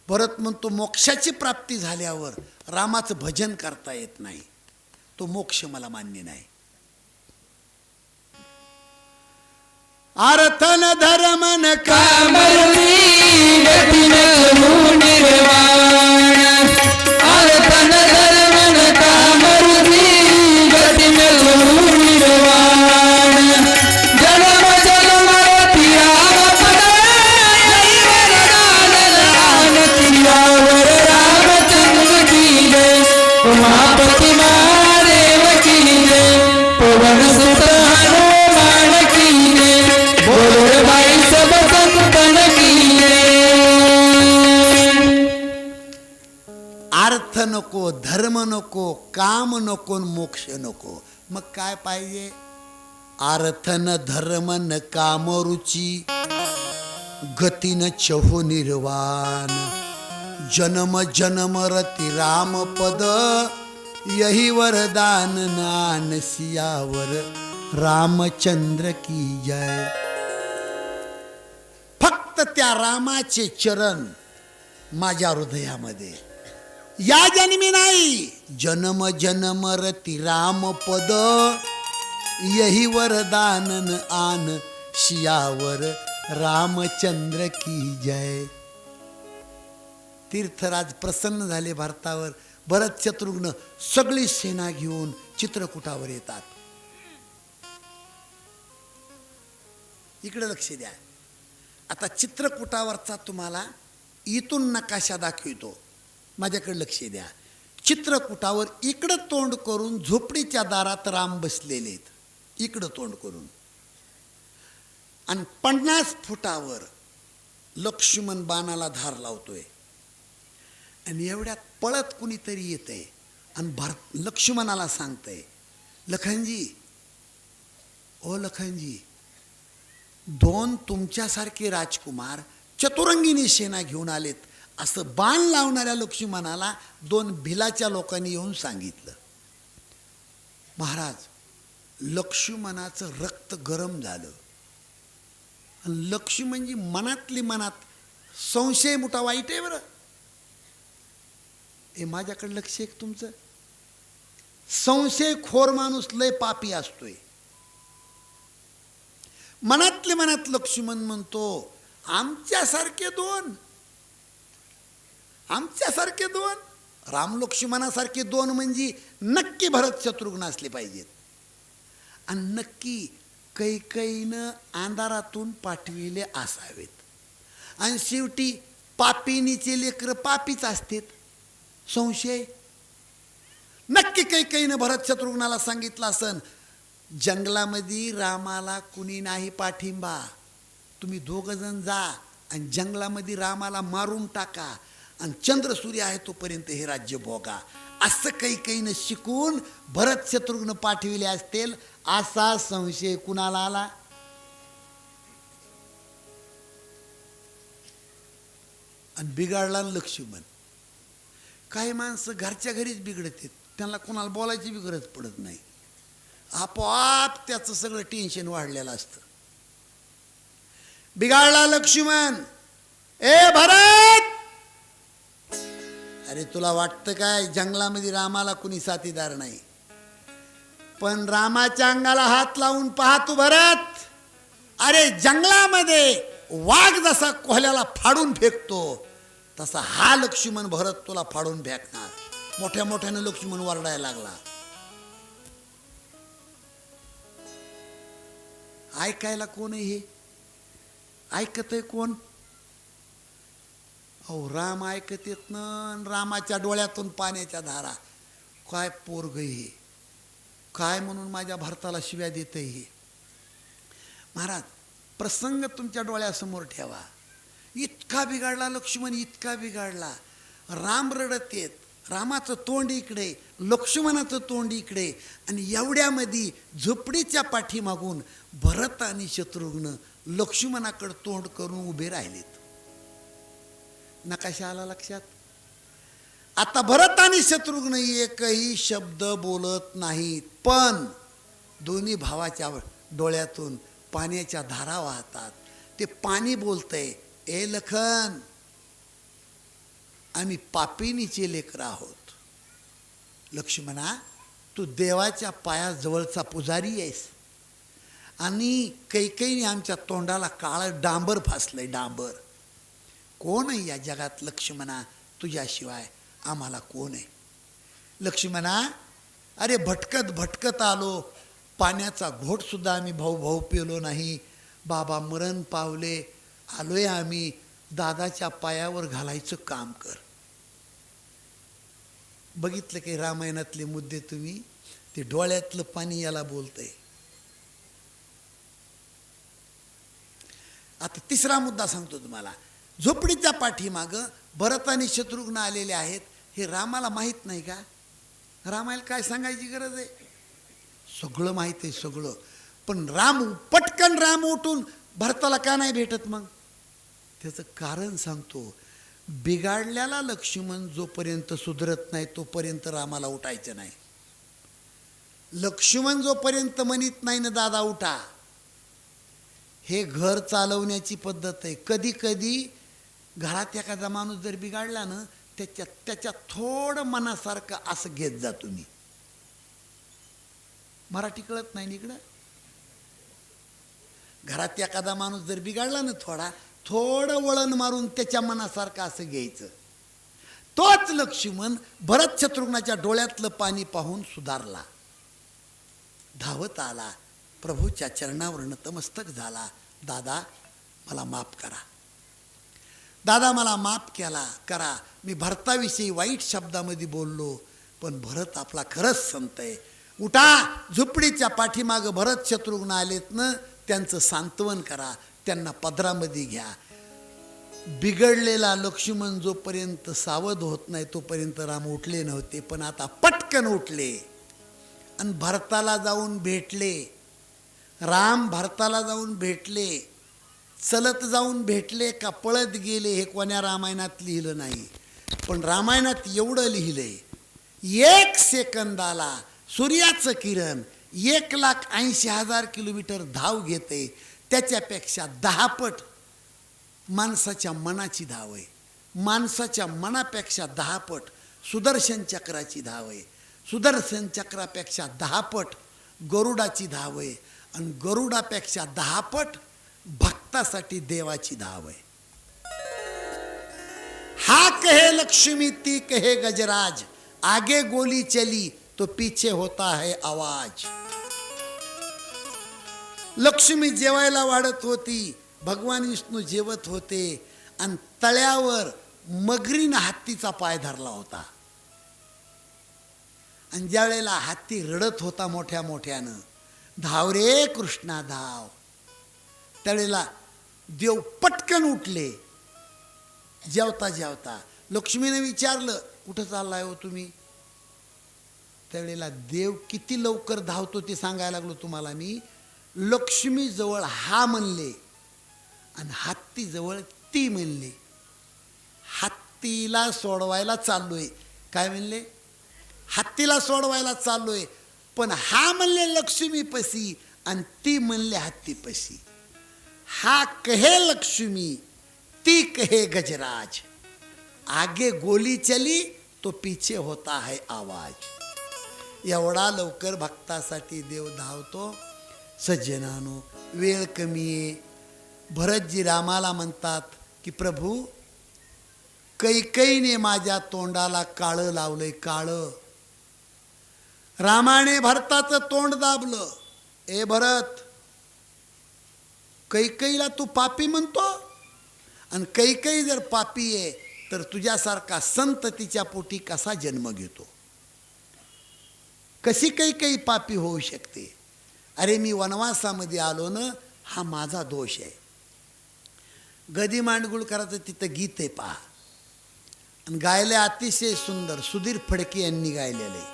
भरत म्हणतो मोक्षाची प्राप्ती झाल्यावर रामाचं भजन करता येत नाही. तो मोक्ष मला मान्य नाही. अर्थन धर्मन कामरुनी गतीन करू निर्वाण. अर्थन धर्मन कामरुनी गतीन करू निर्वाण. जन्म जन्मावती राम पद वरदान तियावर रामचंद्र की जय. उमापती महादेव की जय. पवन सुत हनुमान की जय. बोल भाई सब संतन की जय. अर्थ नको, धर्म नको, काम नको, मोक्ष नको. मग काय पाहिजे? अर्थ न धर्म न काम रुची गतीन चहु निर्वाण. जन्म जन्म रती राम पद यही वरदान नान सियावर रामचंद्र की जय. फक्त त्या रामाचे चरण माझ्या हृदयामध्ये. या जन्मी नाही. जन्म जन्म रती राम पद यही वरदान आन सियावर रामचंद्र की जय. तीर्थराज प्रसन्न झाले भारतावर. भरत शत्रुघ्न सगळी सेना घेऊन चित्रकूटावर येतात. इकडे लक्ष द्या. आता चित्रकूटावरचा तुम्हाला इथून नकाशा दाखवितो. माझ्याकडे लक्ष द्या. चित्रकूटावर इकडं तोंड करून झोपडीच्या दारात राम बसलेले आहेत. इकडं तोंड करून. आणि 50 फुटावर लक्ष्मण बाणाला धार लावतोय. आणि एवढ्यात पळत कुणीतरी येतंय आणि लक्ष्मणाला सांगतंय लखनजी, ओ लखनजी, 2 तुमच्यासारखे राजकुमार चतुरंगिनी सेना घेऊन आलेत. असं बाण लावणाऱ्या लक्ष्मणाला 2 भिलाच्या लोकांनी येऊन सांगितलं. महाराज, लक्ष्मणाचं रक्त गरम झालं. लक्ष्मणजी मनातली मनात संशय मोठा वाईट आहे बरं. हे माझ्याकडे लक्ष आहे तुमचं. संशय खोर माणूस लय पापी असतोय. मनातले मनात लक्ष्मण म्हणतो आमच्यासारखे 2 आमच्यासारखे दोन, राम लक्ष्मणासारखे दोन म्हणजे नक्की भरत शत्रुघ्न असले पाहिजेत. आणि नक्की कैकईनं अंधारातून पाठविले असावेत. आणि शेवटी पापिनीचे लेकरं पापीच असतात. संशय नक्की कैकईनं भरत शत्रुघ्नाला सांगितलं असन, जंगलामध्ये रामाला कुणी नाही पाठिंबा, तुम्ही दोघंजण जा आणि जंगलामध्ये रामाला मारून टाका आणि चंद्र सूर्य आहे तोपर्यंत हे राज्य भोगा. असं कैकईनं शिकून भरत शत्रुघ्न पाठविले असतील असा संशय कुणाला आला? आणि बिघाडला लक्ष्मण. काही माणसं घरच्या घरीच बिघडतात, त्यांना कोणाला बोलायची बी गरज पडत नाही, आपोआप त्याचं सगळं टेन्शन वाढलेलं असतं. बिघाडला लक्ष्मण. ए भरत, अरे तुला वाटतं काय जंगलामध्ये रामाला कुणी साथीदार नाही? पण रामाच्या अंगाला हात लावून पाहतो भरत. अरे जंगलामध्ये वाघ जसा कोहल्याला फाडून फेकतो तसा हा लक्ष्मण भरत तुला फाडून फेकणार. मोठ्या मोठ्याने लक्ष्मण वरडायला लागला. ऐकायला कोण आहे हे? ऐकत आहे कोण? अहो राम ऐकत येत ना, रामाच्या डोळ्यातून पाण्याच्या धारा. काय पोरग हे, काय म्हणून माझ्या भरताला शिव्या देत हे? महाराज प्रसंग तुमच्या डोळ्यासमोर ठेवा. इतका बिघाडला लक्ष्मण, इतका बिघाडला. राम रडत येत, रामाचं तोंड इकडे, लक्ष्मणाचं तोंड इकडे, आणि एवढ्यामध्ये झोपडीच्या पाठीमागून भरत आणि शत्रुघ्न लक्ष्मणाकडे तोंड करून उभे राहिलेत. नकाशा आला लक्षात? आता भरत आणि शत्रुघ्न एकही शब्द बोलत नाहीत, पण दोन्ही भावाच्या डोळ्यातून पाण्याच्या धारा वाहतात. ते पाणी बोलतंय, ए लखन, आम्ही पापिनीचे लेकरं आहोत. लक्ष्मणा, तू देवाच्या पायाजवळचा पुजारी आहेस आणि कैकेयीने आमच्या तोंडाला काळं डांबर फासलंय, डांबर. कोण आहे या जगात लक्ष्मणा तुझ्याशिवाय? आम्हाला कोण आहे? लक्ष्मणा, अरे भटकत भटकत आलो, पाण्याचा घोट सुद्धा आम्ही भाऊ भाऊ पिलो नाही. बाबा मरण पावले, आलोय आम्ही, दादाच्या पायावर घालायचं काम कर. बघितलं काही रामायणातले मुद्दे तुम्ही? ते डोळ्यातलं पाणी याला बोलतंय. आता तिसरा मुद्दा सांगतो तुम्हाला. झोपडीच्या पाठीमागं भरत आणि शत्रुघ्न आलेले आहेत, हे रामाला माहीत नाही का? रामाला काय सांगायची गरज आहे? सगळं माहीत आहे, सगळं. पण पटकन राम उठून भरताला का नाही भेटत? मग त्याचं कारण सांगतो. बिघाडलेला लक्ष्मण जोपर्यंत सुधरत नाही तोपर्यंत रामाला उठायचं नाही. लक्ष्मण जोपर्यंत म्हणत नाही ना दादा उठा, हे घर चालवण्याची पद्धत आहे. कधी कधी घरात एखादा माणूस जर बिघाडला ना, त्याच्या थोडं मनासारखं असं घेत जा तुम्ही. मराठी कळत नाही इकडं? घरात एखादा माणूस जर बिघाडला ना, थोडं वळण मारून त्याच्या मनासारखं असं घ्यायचं. तोच लक्ष्मण भरत शत्रुघ्नाच्या डोळ्यातलं पाणी पाहून सुधारला, धावत आला, प्रभूच्या चरणावर नतमस्तक झाला. दादा मला माफ करा, दादा मला माफ करा. मी भरताविषयी वाईट शब्दामध्ये बोललो, पण भरत आपला खरंच संत आहे. उठा, झोपडीच्या पाठीमागं भरत शत्रुघ्न आलेत ना, त्यांचं सांत्वन करा, त्यांना पदरामध्ये घ्या. बिघडलेला लक्ष्मण जोपर्यंत सावध होत नाही तोपर्यंत राम उठले नव्हते, पण आता पटकन उठले आणि भरताला जाऊन भेटले. राम भरताला जाऊन भेटले. चलत जाऊन भेटले का पळत गेले हे कोण्या रामायणात लिहिलं नाही, पण रामायणात एवढं लिहिलंय, 1 सेकंदाला सूर्याचं किरण 1,80,000 किलोमीटर धाव घेते, त्याच्यापेक्षा 10 पट माणसाच्या मनाची धाव आहे. माणसाच्या मनापेक्षा 10 पट सुदर्शन चक्राची धाव आहे. सुदर्शन चक्रापेक्षा 10 पट गरुडाची धाव आहे, आणि गरुडापेक्षा 10 पट भक्तासाठी देवाची धाव आहे. हा कहे लक्ष्मी ती कहे गजराज, आगे गोली चली तो पीछे होता है आवाज. लक्ष्मी जेवायला वाढत होती, भगवान विष्णू जेवत होते आणि तळ्यावर मगरीनं हत्तीचा पाय धरला होता. आणि ज्या वेळेला हत्ती रडत होता मोठ्या मोठ्यानं, धाव रे कृष्णा धाव, त्यावेळेला देव पटकन उठले. जेवता जेवता लक्ष्मीने विचारलं, कुठं चाललाय हो तुम्ही? त्यावेळेला देव किती लवकर धावतो ते सांगायला लागलो तुम्हाला मी. लक्ष्मी जवळ हा म्हणले आणि हत्ती जवळ ती म्हणले. हत्तीला सोडवायला चाललोय. काय म्हणले? हत्तीला सोडवायला चाललोय, पण हा म्हणले लक्ष्मी पशी आणि ती म्हणले हत्ती पशी. हा कहे लक्ष्मी ती कहे गजराज, आगे गोली चली तो पीछे होता है आवाज. एवढा लवकर भक्तासाठी देव धावतो. सज्जनानो, वेळ कमी आहे. भरतजी रामाला म्हणतात की प्रभू, कैकईने माझ्या तोंडाला काळं लावलंय, काळं. रामाने भरताचं तोंड दाबलं. ए भरत, कैकईला तू पापी म्हणतो? आणि कैकई जर पापी आहे तर तुझ्यासारखा संत तिच्या पोटी कसा जन्म घेतो? कशी कैकई पापी होऊ शकते? अरे मी वनवासामध्ये आलो ना, हा माझा दोष आहे. गदी मांडगुळकराचं तिथं गीत आहे पहा, आणि गायले अतिशय सुंदर, सुधीर फडके यांनी गायलेले.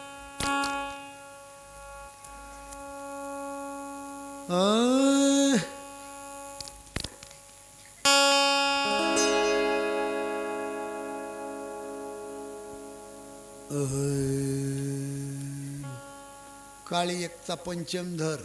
काळी एकचा पंचम धर,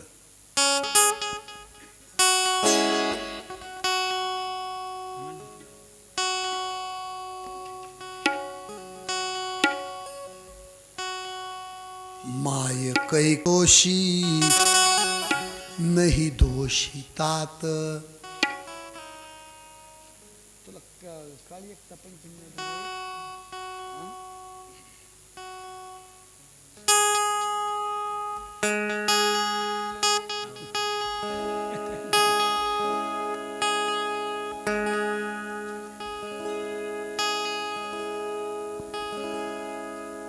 माय कै दोषी नाही दोषी तात. तुला काळी एकचा पंचम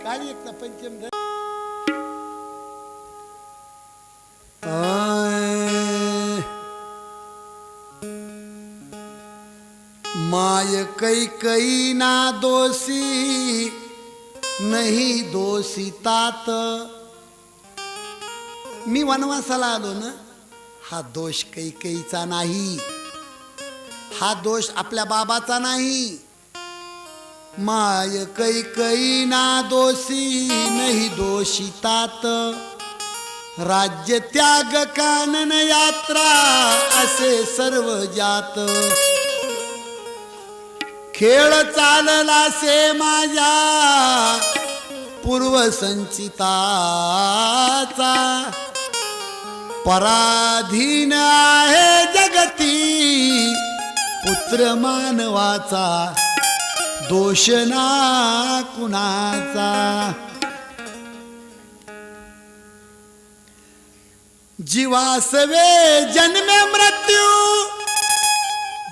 काळी एकचा पंचम धर. माय कैकई ना दोषी नाही दोषी तात. मी वनवासाला आलो ना, हा दोष कैकईचा नाही, हा दोष आपल्या बाबाचा नाही. माय कैकई ना दोषी नाही दोषी तात. राज्य त्याग कानन यात्रा असे सर्व जात. खेळ चालला से माझ्या पूर्वसंचिताचा. पराधीन आहे जगती पुत्र मानवाचा, दोष ना कुणाचा. जीवासवे जन्मे मृत्यू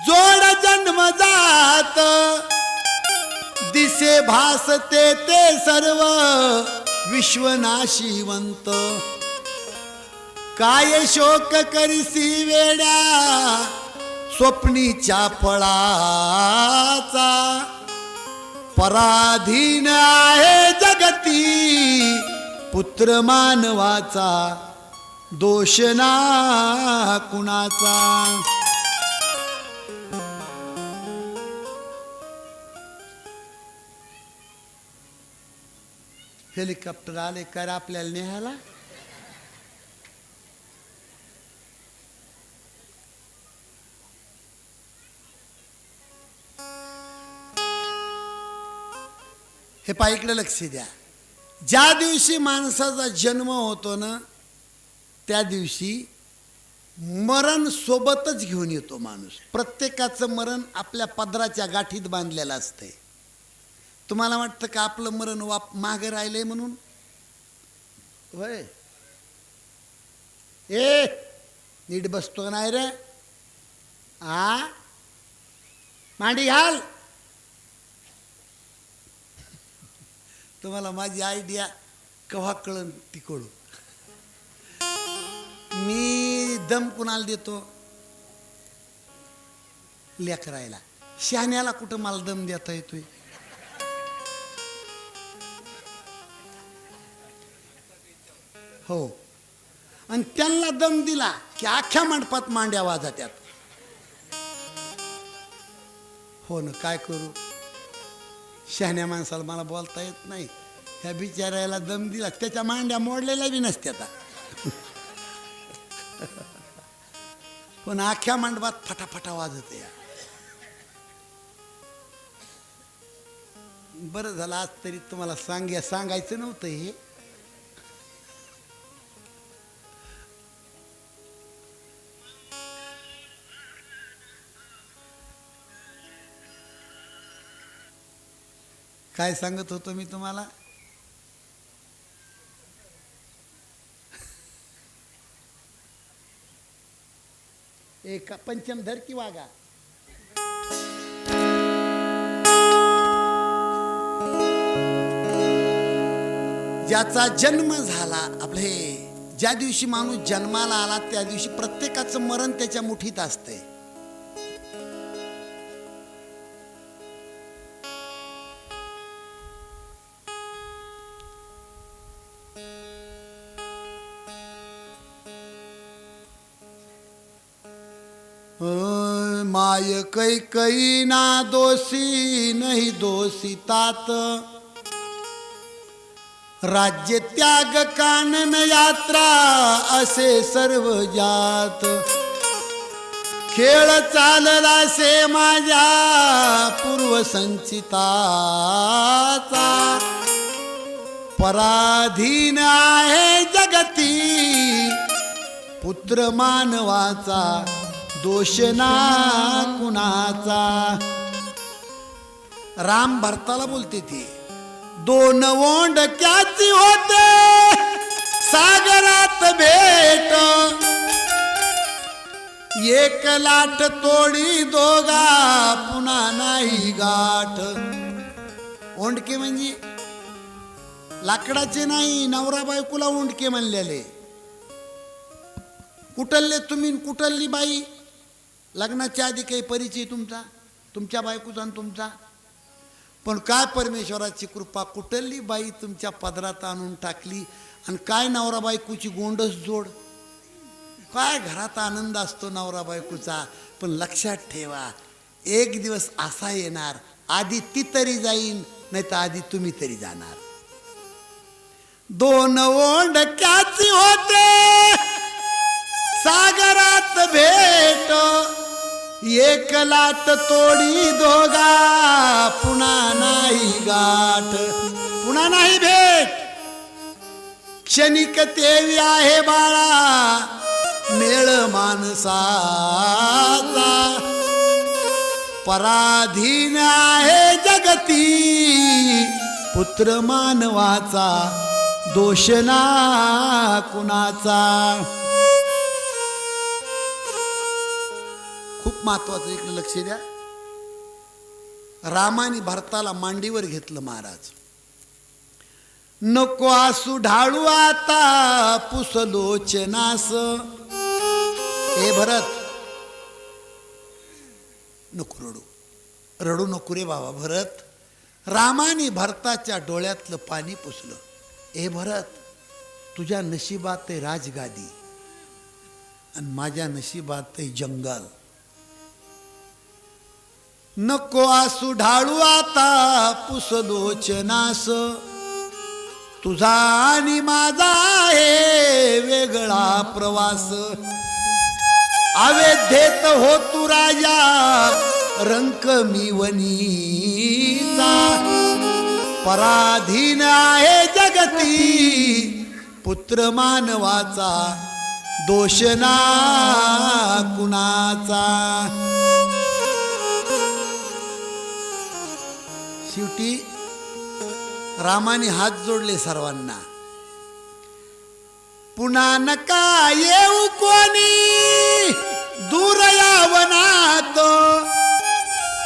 जोड जन्म जात. दिसे भासते ते सर्व विश्वनाशिवंत. काय शोक करिसी वेड्या स्वप्नीच्या फळाचा. पराधीन आहे जगती पुत्र मानवाचा, दोष ना कुणाचा. हेलिकॉप्टर आले कर आपल्याला न्यायला. हे पहा, इकडे लक्ष द्या. ज्या दिवशी माणसाचा जन्म होतो ना, त्या दिवशी मरण सोबतच घेऊन येतो माणूस. प्रत्येकाचं मरण आपल्या पदराच्या गाठीत बांधलेलं असतंय. तुम्हाला वाटतं का आपलं मरण मागं राहिलंय म्हणून? होय. ए नीट बसतो नाही रे. मांडी घाल. तुम्हाला माझी आयडिया केव्हा कळन ती कळू. मी दम कुणाला देतो? लेकरायला. शहाण्याला कुठं मला दम देता येतोय? हो. आणि त्यांना दम दिला की अख्ख्या मंडपात मांड्या वाजत्यात. हो ना, काय करू? शहाण्या माणसाला मला बोलता येत नाही. ह्या बिचाऱ्याला दम दिला, त्याच्या मांड्या मोडलेल्या बी नसत्यात. पण अख्ख्या मंडपात फटाफटा वाजत या. बरं झालं आज तरी तुम्हाला सांगायचं नव्हतं हे. काय सांगत होतो मी तुम्हाला? एक पंचम धर की वागा. ज्याचा जन्म झाला, आपलं हे ज्या दिवशी माणूस जन्माला आला त्या दिवशी प्रत्येकाचं मरण त्याच्या मुठीत असतंय. माय कै ना दोषी नाही दोषितात, राज्य त्याग कानन यात्रा असे सर्व जात. खेळ चालला से माझ्या पूर्वसंचिताचा, पराधीन आहे जगती पुत्र मानवाचा, दोष ना कुणाचा. राम भरताला बोलते ती, दोन ओंडक्याची होते सागरात भेट, एक लाट तोडी दोघा पुन्हा नाही गाठ. ओंडके म्हणजे लाकडाचे नाही, नवरा बायकोला ओंडके म्हणलेले. कुठले तुम्ही कुठली बाई? लग्नाच्या आधी काही परिचय तुमचा, तुमच्या बायकोचा आणि तुमचा? पण काय परमेश्वराची कृपा, कुठली बाई तुमच्या पदरात आणून टाकली. आणि काय नवरा बायकोची गोंडस जोड, काय घरात आनंद असतो नवरा बायकोचा. पण लक्षात ठेवा, एक दिवस असा येणार, आधी ती तरी जाईन, नाही तर आधी तुम्ही तरी जाणार. दोन ओंडक्याची होते सागरात भेट, एक लाट तोडी दोघा पुन्हा नाही गाठ. पुन्हा नाही भेट, क्षणिक तेवी आहे बाळा मेळ माणसाचा, पराधीन आहे जगती पुत्र मानवाचा, दोष ना कुणाचा. खूप महत्वाचं इकडे लक्ष द्या. रामाने भरताला मांडीवर घेतलं महाराज. नको आसू ढाळू आता पुसलोचनास. हे भरत, नको रडू, रडू नको रे बाबा भरत. रामाने भरताच्या डोळ्यातलं पाणी पुसलं. हे भरत, तुझ्या नशिबात आहे राजगादी आणि माझ्या नशिबात आहे जंगल. नको आसू ढाळू आता पुसलोचनास, तुझा आणि माझा आहे वेगळा प्रवास. अवेध्येत हो तू राजा रंक मी वनीचा, पराधीन आहे जगती पुत्र मानवाचा, दोष ना कुणाचा. शेवटी रामाने हात जोडले सर्वांना. पुन्हा नका येऊ कोणी दूर यावनात,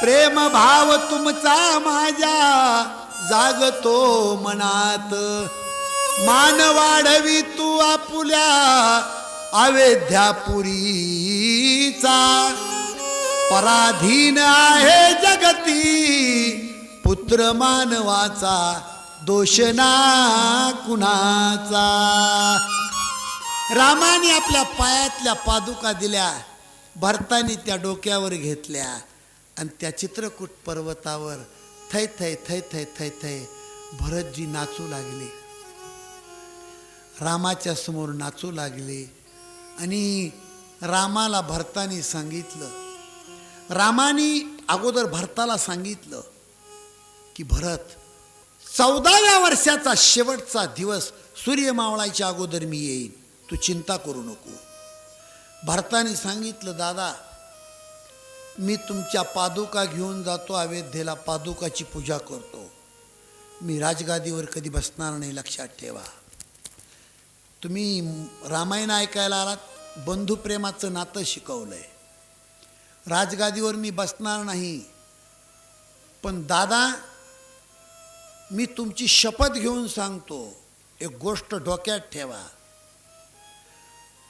प्रेम भाव तुमचा माझ्या जागतो मनात. मान वाढवी तू आपुल्या अयोध्यापुरीचा, पराधीन आहे जगती पुत्र मानवाचा, दोष ना कुणाचा. रामाने आपल्या पायातल्या पादुका दिल्या, भरतानी त्या डोक्यावर घेतल्या आणि त्या चित्रकूट पर्वतावर थै थै थै थै थै थै भरतजी नाचू लागले, रामाच्या समोर नाचू लागले. आणि रामाला भरतानी सांगितलं, रामाने अगोदर भरताला सांगितलं की भरत, 14व्या वर्षाचा शेवटचा दिवस सूर्य मावळायच्या अगोदर मी येईन, तू चिंता करू नको. भरताने सांगितलं, दादा मी तुमच्या पादुका घेऊन जातो अयोध्येला, पादुकाची पूजा करतो, मी राजगादीवर कधी बसणार नाही, लक्षात ठेवा. तुम्ही रामायण ऐकायला आलात, बंधुप्रेमाचं नातं शिकवलंय. राजगादीवर मी बसणार नाही, पण दादा मी तुमची शपथ घेऊन सांगतो, एक गोष्ट डोक्यात ठेवा,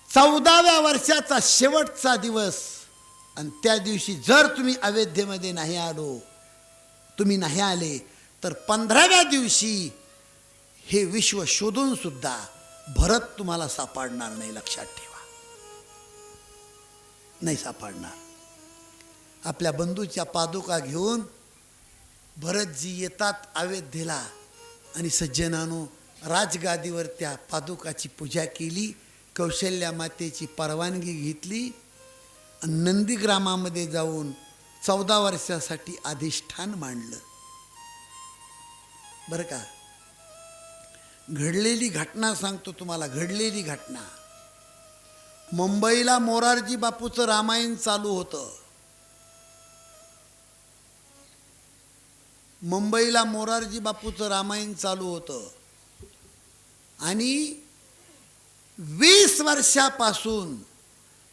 14व्या वर्षाचा शेवटचा दिवस आणि त्या दिवशी जर तुम्ही अयोध्येमध्ये नाही आलो, तुम्ही नाही आले, तर 15व्या दिवशी हे विश्व शोधून सुद्धा भरत तुम्हाला सापडणार नाही, लक्षात ठेवा, नाही सापडणार. आपल्या बंधूच्या पादुका घेऊन भरतजी येतात अयोध्येला आणि सज्जनानो राजगादीवर त्या पादुकाची पूजा केली, कौशल्या मातेची परवानगी घेतली आणि नंदीग्रामामध्ये जाऊन 14 वर्षासाठी अधिष्ठान मांडलं. बरं का, घडलेली घटना सांगतो तुम्हाला, घडलेली घटना. मुंबईला मोरारजी बापूचं रामायण चालू होतं. मुंबईला मोरारजी बापूचं रामायण चालू होतं आणि 20 वर्षापासून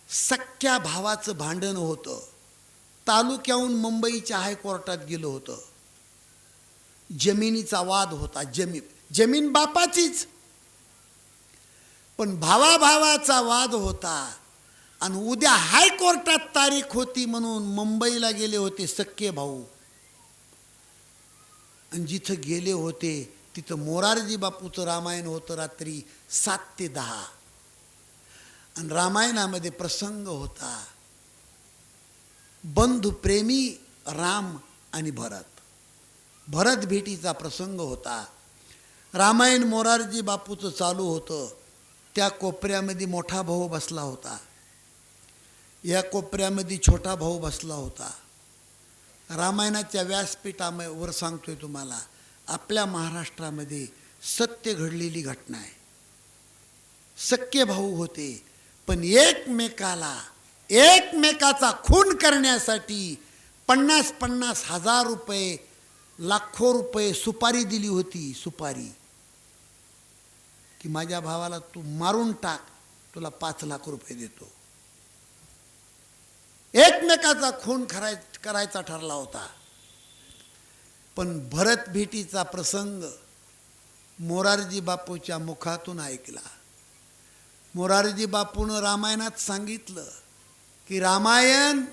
सख्या भावाचं भांडण होतं. तालुक्याहून मुंबईच्या हायकोर्टात गेलं होतं. जमिनीचा वाद होता. जमीन बापाचीच, पण भावाभावाचा वाद होता आणि उद्या हायकोर्टात तारीख होती म्हणून मुंबईला गेले होते सख्खे भाऊ. आणि जिथं गेले होते तिथं मोरारजी बापूचं रामायण होतं रात्री 7 ते 10. आणि रामायणामध्ये प्रसंग होता बंधुप्रेमी राम आणि भरत भेटीचा प्रसंग होता. रामायण मोरारजी बापूचं चालू होतं. त्या कोपऱ्यामध्ये मोठा भाऊ बसला होता, या कोपऱ्यामध्ये छोटा भाऊ बसला होता. रामायणाच्या व्यासपीठावर सांगतोय तुम्हाला, आपल्या महाराष्ट्रामध्ये सत्य घडलेली घटना आहे. सख्खे भाऊ होते, पण एकमेकाचा खून करण्यासाठी 50-50 हजार रुपये, लाखो रुपये सुपारी दिली होती. सुपारी की माझ्या भावाला तू मारून टाक, तुला 5 लाख रुपये देतो. एकमेकाचा खून करायचा ठरला होता. पण भरत भेटीचा प्रसंग मोरारजी बापूच्या मुखातून ऐकला. मोरारजी बापूनं रामायणात सांगितलं की रामायण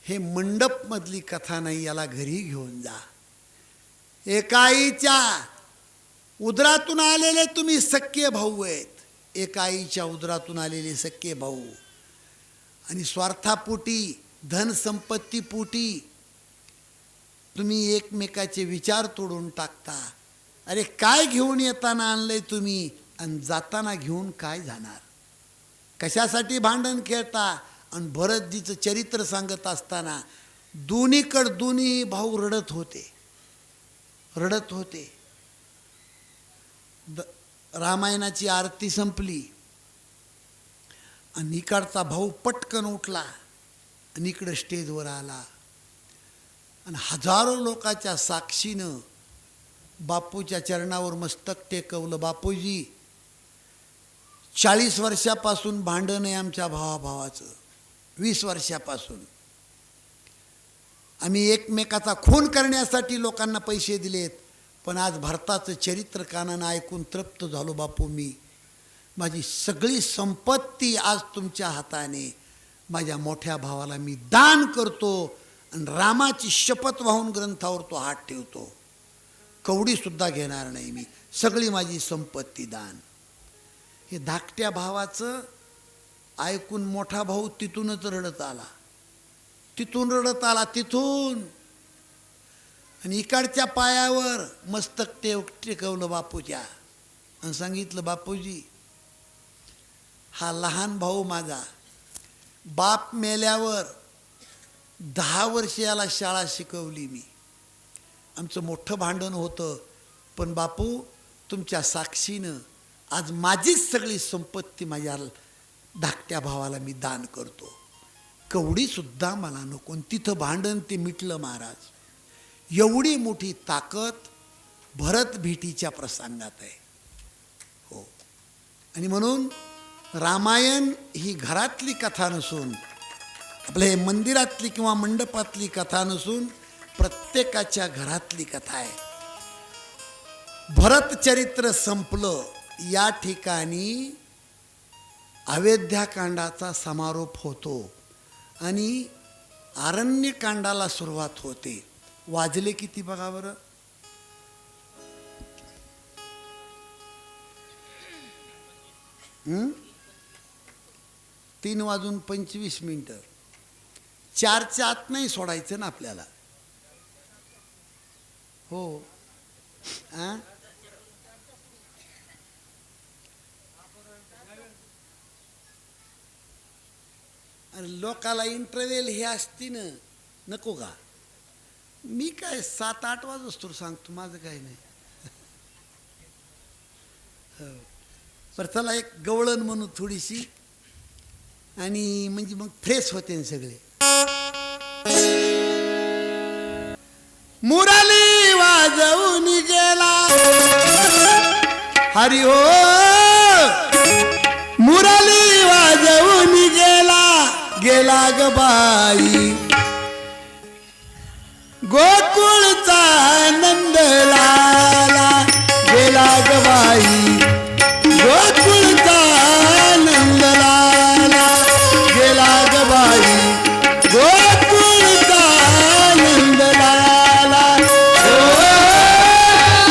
हे मंडपमधली कथा नाही, याला घरी घेऊन जा. एका आईच्या उदरातून आलेले तुम्ही सख्खे भाऊ आहेत, एका आईच्या उदरातून आलेले सख्खे भाऊ, आणि स्वार्थापोटी धनसंपत्तीपोटी तुम्ही एकमेकाचे विचार तोडून टाकता. अरे काय घेऊन येताना आणलंय तुम्ही आणि जाताना घेऊन काय जाणार? कशासाठी भांडण खेळता? आणि भरतजीचं चरित्र सांगत असताना दोन्ही भाऊ रडत होते. रामायणाची आरती संपली आणि इकडचा भाऊ पटकन उठला आणि इकडं स्टेजवर आला आणि हजारो लोकांच्या साक्षीनं बापूच्या चरणावर मस्तक टेकवलं. बापूजी, 40 वर्षापासून भांडण आहे आमच्या भावाभावाचं, 20 वर्षापासून. आम्ही एकमेकाचा खून करण्यासाठी लोकांना पैसे दिलेत, पण आज भारताचं चरित्र कानानं ऐकून तृप्त झालो बापू. मी माझी सगळी संपत्ती आज तुमच्या हाताने माझ्या मोठ्या भावाला मी दान करतो आणि रामाची शपथ वाहून ग्रंथावर तो हात ठेवतो. कवडीसुद्धा घेणार नाही मी, सगळी माझी संपत्ती दान. हे धाकट्या भावाचं ऐकून मोठा भाऊ तिथूनच रडत आला, तिथून रडत आला, तिथून. आणि इकडच्या पायावर मस्तक टेकवलं बापूच्या आणि सांगितलं, बापूजी, हा लहान भाऊ माझा, बाप मेल्यावर 10 वर्ष याला शाळा शिकवली मी. आमचं मोठं भांडण होतं, पण बापू तुमच्या साक्षीनं आज माझीच सगळी संपत्ती माझ्या धाकट्या भावाला मी दान करतो. कवडीसुद्धा मला नको. तिथं भांडण ते मिटलं महाराज. एवढी मोठी ताकद भरत भेटीच्या प्रसंगात आहे. हो, आणि म्हणून रामायण ही घरातली कथा नसून, आपल्या हे मंदिरातली किंवा मंडपातली कथा नसून प्रत्येकाच्या घरातली कथा आहे. भरत चरित्र संपलं, या ठिकाणी अयोध्याकांडाचा समारोप होतो आणि आरण्यकांडाला सुरुवात होते. वाजले किती बघा बरं? 3:25. 4च्या आत नाही सोडायचं ना आपल्याला. हो, लोकाला इंटरव्हेल हे असती ना, नको का? मी काय 7-8 वाजता सांगतो, माझं काय नाही. पर चला एक गवळण म्हणू थोडीशी, आणि म्हणजे मग फ्रेश होते ना सगळे. मुरली वाजवून गेला हरी हो, मुरली वाजवून गेला ग बाई, गोकुळचा नंद लाला गेला ग बाई, गोकुळचा नंद लाला गेला ग बाई, गोकुळचा नंद लाला.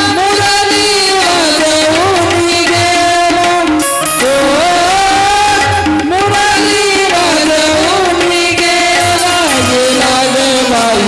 मुरली वाजवून गेला, मुरली वाजवून गेला ग बाई,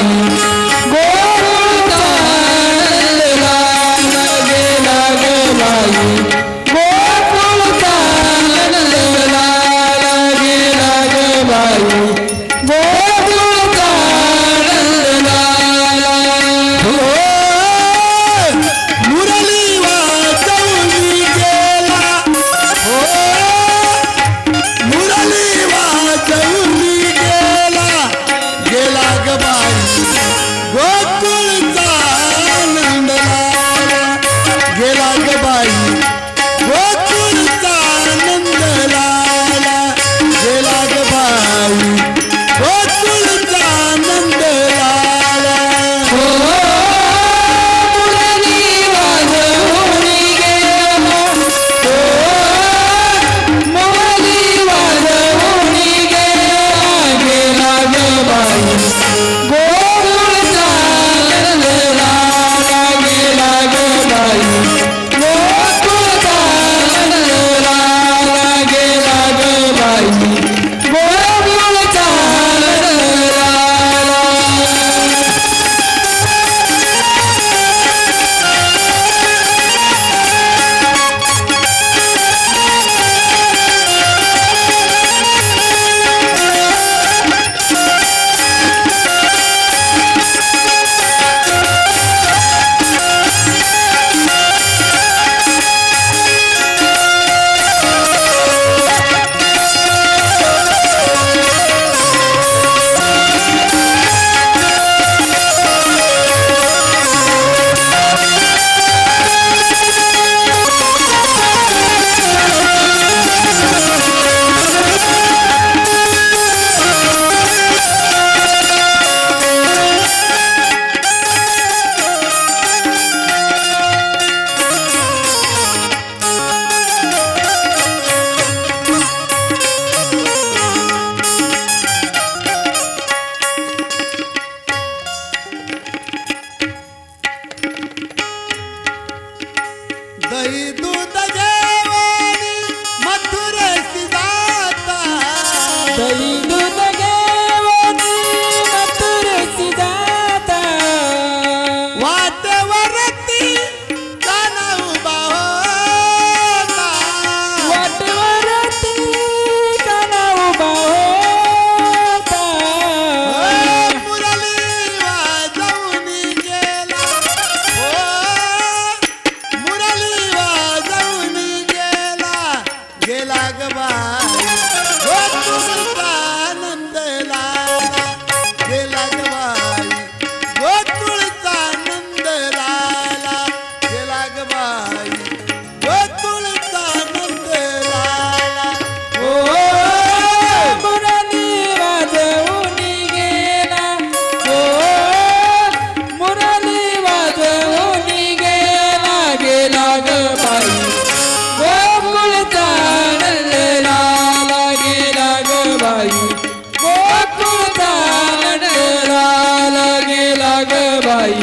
बाई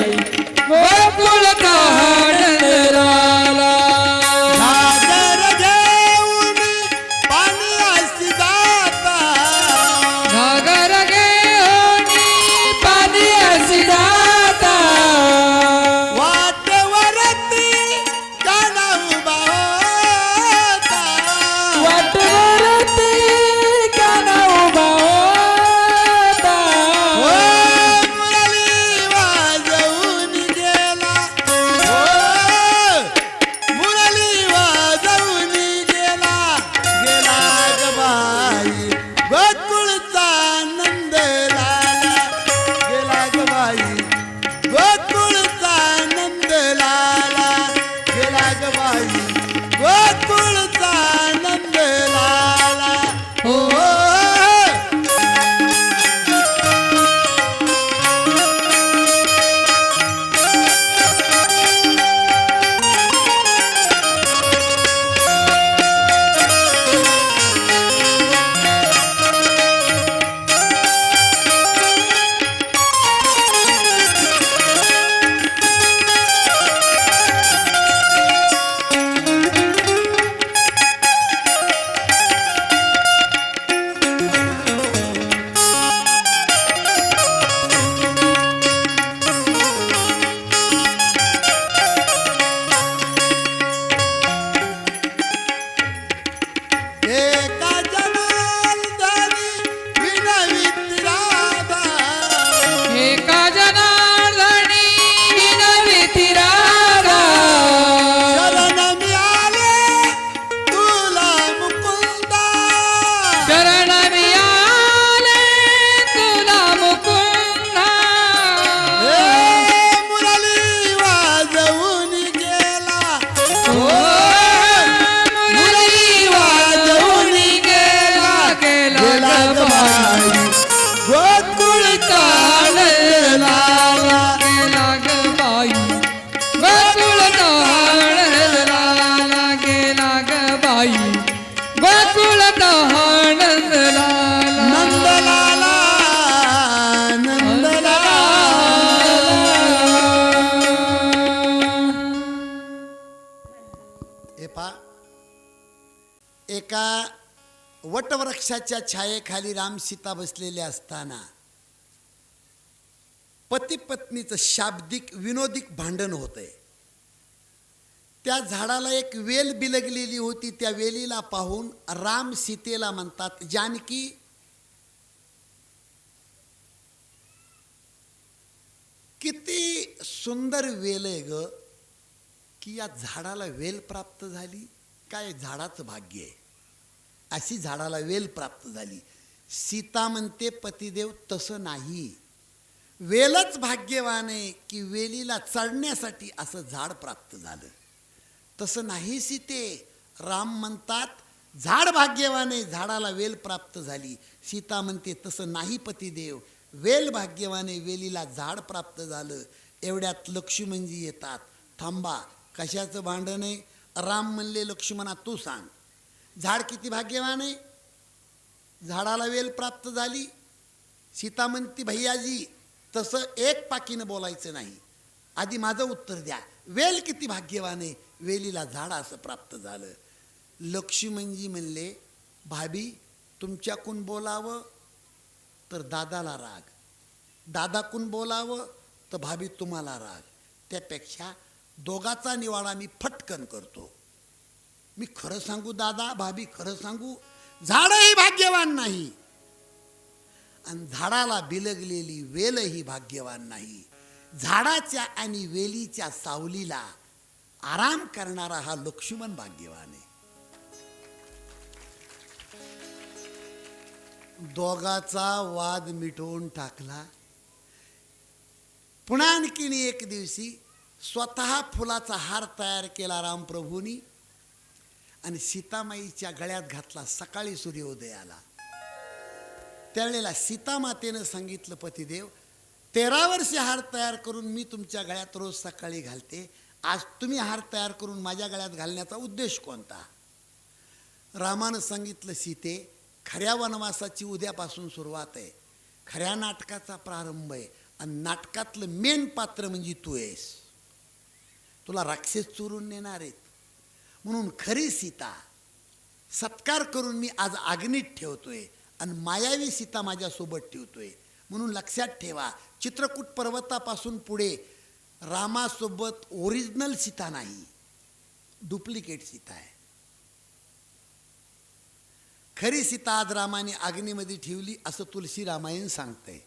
गोकुळचा आनंद झाला. घागर घेऊन पाणी अशी जाता घागर घेऊन पाणी अशी जाता वाटेवरती काना उभा होता वाटवरती काना उभा होता. हो मुरली वाजवून गेला हो मुरली वाजवून गेला गेला ग बाई गोकुळचा आनंद लाला गेला ग बाई गोकुळचा आनंद लाला गेला ग बाई गोकुळचा आनंद लाला हो एका जनार्दनी विनवित राधा एका जनार्दनी विनविती राधा शरण मिळाले तुला मुकुंदा शरण मिळाले तुला मुकुंदा. हे मुरली वाजवून गेला हो मुरली वाजवून गेला गेला गेला ग बाई गोकुळचा आनंद लाला गेला ग बाई गोकुळचा आनंद झाला. गेला ग बाई गोकुळचा आनंद झाला. नंदलाला नंदलाला हे पा एका वटवृक्षाच्या छायेखाली राम सीता बसलेले असताना पती पत्नीचं शाब्दिक विनोदिक भांडण होतंय. त्या झाडाला एक वेल बिलगलेली होती. त्या वेलीला पाहून राम सीतेला म्हणतात, जानकी किती सुंदर वेल आहे ग, की या झाडाला वेल प्राप्त झाली. काय झाडाचं भाग्य आहे, अशी झाडाला वेल प्राप्त झाली. सीता म्हणते, पतिदेव तसं नाही, वेलच भाग्यवान आहे की वेलीला चढण्यासाठी असं झाड प्राप्त झालं. तसं नाही सीते. राम म्हणतात, झाड भाग्यवान आहे, झाडाला वेल प्राप्त झाली. सीता म्हणते, तसं नाही पतिदेव, वेल भाग्यवान आहे, वेलीला झाड प्राप्त झालं. एवढ्यात लक्ष्मणजी येतात. थांबा, कशाचं भांडण आहे? राम म्हणले, लक्ष्मणा तू सांग, झाड किती भाग्यवान आहे, झाडाला वेल प्राप्त झाली. सीता म्हणती, भैयाजी तसं एक पाकीनं बोलायचं नाही, आधी माझं उत्तर द्या, वेल किती भाग्यवान आहे, वेलीला झाड असं प्राप्त झालं. लक्ष्मणजी म्हणले, भाभी तुमच्याकून बोलावं तर दादाला राग, दादाकून बोलावं तर भाभी तुम्हाला राग, त्यापेक्षा दोघाचा निवाडा मी फटकन करतो. मी खरं सांगू दादा, भाभी खरं सांगू, झाडही भाग्यवान नाही आणि झाडाला बिलगलेली वेलही भाग्यवान नाही. झाडाच्या आणि वेलीच्या सावलीला आराम करणारा हा लक्ष्मण भाग्यवान आहे. दोघाचा वाद मिटवून टाकला. पुन्हा आणखीन एक दिवशी स्वतः फुलाचा हार तयार केला रामप्रभूंनी आणि सीतामाईच्या गळ्यात घातला. सकाळी सूर्योदय आला त्यावेळेला सीतामातेनं सांगितलं, पतिदेव 13 वर्षे हार तयार करून मी तुमच्या गळ्यात रोज सकाळी घालते, आज तुम्ही हार तयार करून माझ्या गळ्यात घालण्याचा उद्देश कोणता? रामानं सांगितलं, सीते खऱ्या वनवासाची उद्यापासून सुरुवात आहे, खऱ्या नाटकाचा प्रारंभ आहे. आणि नाटकातलं मेन पात्र म्हणजे तू आहेस. तुला राक्षस चोरून नेणार आहेत. म्हणून खरी सीता सत्कार करून मी आज अग्नीत ठेवतोय आणि मायावी सीता माझ्यासोबत ठेवतोय. म्हणून लक्षात ठेवा, चित्रकूट पर्वतापासून पुढे रामासोबत ओरिजिनल सीता नाही, डुप्लिकेट सीता आहे. खरी सीता आज रामाने अग्नीमध्ये ठेवली असं तुलसी रामायण सांगतंय.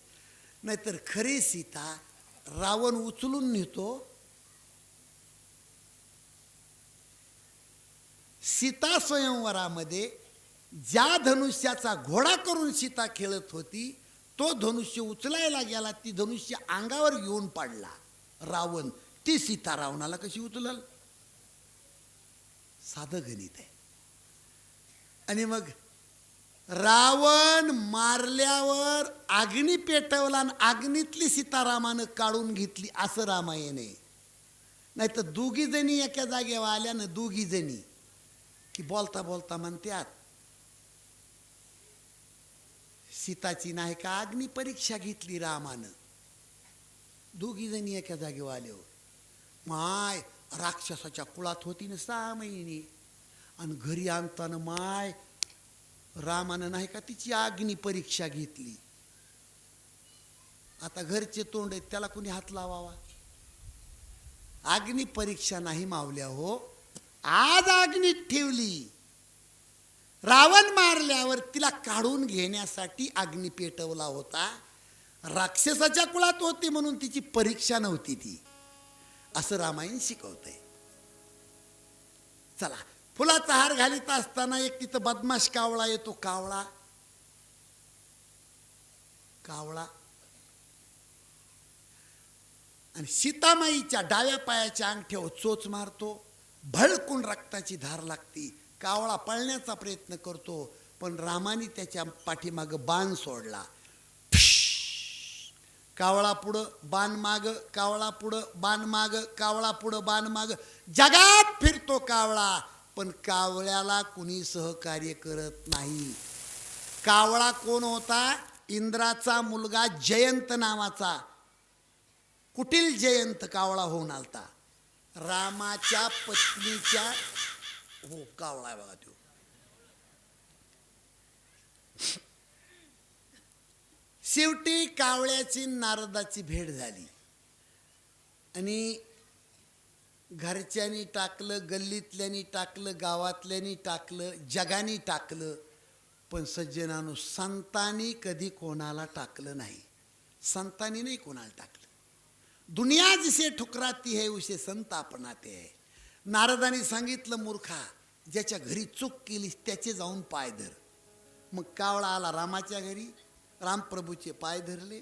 नाहीतर खरी सीता रावण उचलून नेतो. सीता स्वयंवरामध्ये ज्या धनुष्याचा घोडा करून सीता खेळत होती, तो धनुष्य उचलायला गेला, ती धनुष्य अंगावर घेऊन पाडला रावण. ती सीता रावणाला कशी उचलल? साधं गणित आहे. आणि मग रावण मारल्यावर अग्नी पेटवला आणि अग्नीतली सीता रामानं काढून घेतली असं रामायण आहे. नाही तर दोघी जणी एका जागेवर आल्या ना, दोघी जणी की बोलता बोलता म्हणतात, सीताची नाही का अग्नी परीक्षा घेतली रामानं. दोघी जणी एका जागेवर आल्यावर माय राक्षसाच्या कुळात होती ना 6 महिने, आणि घरी आणताना माय रामानं नाही का तिची अग्नी परीक्षा घेतली. आता घरचे तोंड आहेत, त्याला कोणी हात लावावा? अग्नी परीक्षा नाही मावल्या हो, आज अग्नीत ठेवली. रावण मारल्यावर तिला काढून घेण्यासाठी अग्नी पेटवला होता. राक्षसाच्या कुळात होती म्हणून तिची परीक्षा नव्हती ती, असं रामायण शिकवतंय. चला, फुलाचा हार घालीत असताना एक तिथं बदमाश कावळा येतो. कावळा कावळा आणि सीतामाईच्या डाव्या पायाच्या अंगठ्यावर चोच मारतो. भडकून रक्ताची धार लागती. कावळा पळण्याचा प्रयत्न करतो, पण रामाने त्याच्या पाठीमागं बाण सोडला. कावळा पुढं बाण माग, कावळा पुढं बाण माग, कावळा पुढं बाण माग. जगात फिरतो कावळा, पण कावळ्याला कुणी सहकार्य करत नाही. कावळा कोण होता? इंद्राचा मुलगा जयंत नावाचा, कुटील जयंत कावळा होऊन आलता. रामाच्या पत्नीच्या हो कावळा आहे बघा तो. शेवटी कावळ्याची नारदाची भेट झाली आणि घरच्यांनी टाकलं, गल्लीतल्यांनी टाकलं, गावातल्यांनी टाकलं, जगानी टाकलं, पण सज्जनानो संतांनी कधी कोणाला टाकलं नाही. संतांनी नाही कोणाला टाकलं. दुनिया जिसे ठुकराती है उसे संत अपनाते है. नारदाने सांगितलं, मूर्खा, ज्याच्या घरी चूक केलीस त्याचे जाऊन पाय धर. मग कावळा आला रामाच्या घरी, रामप्रभूचे पाय धरले,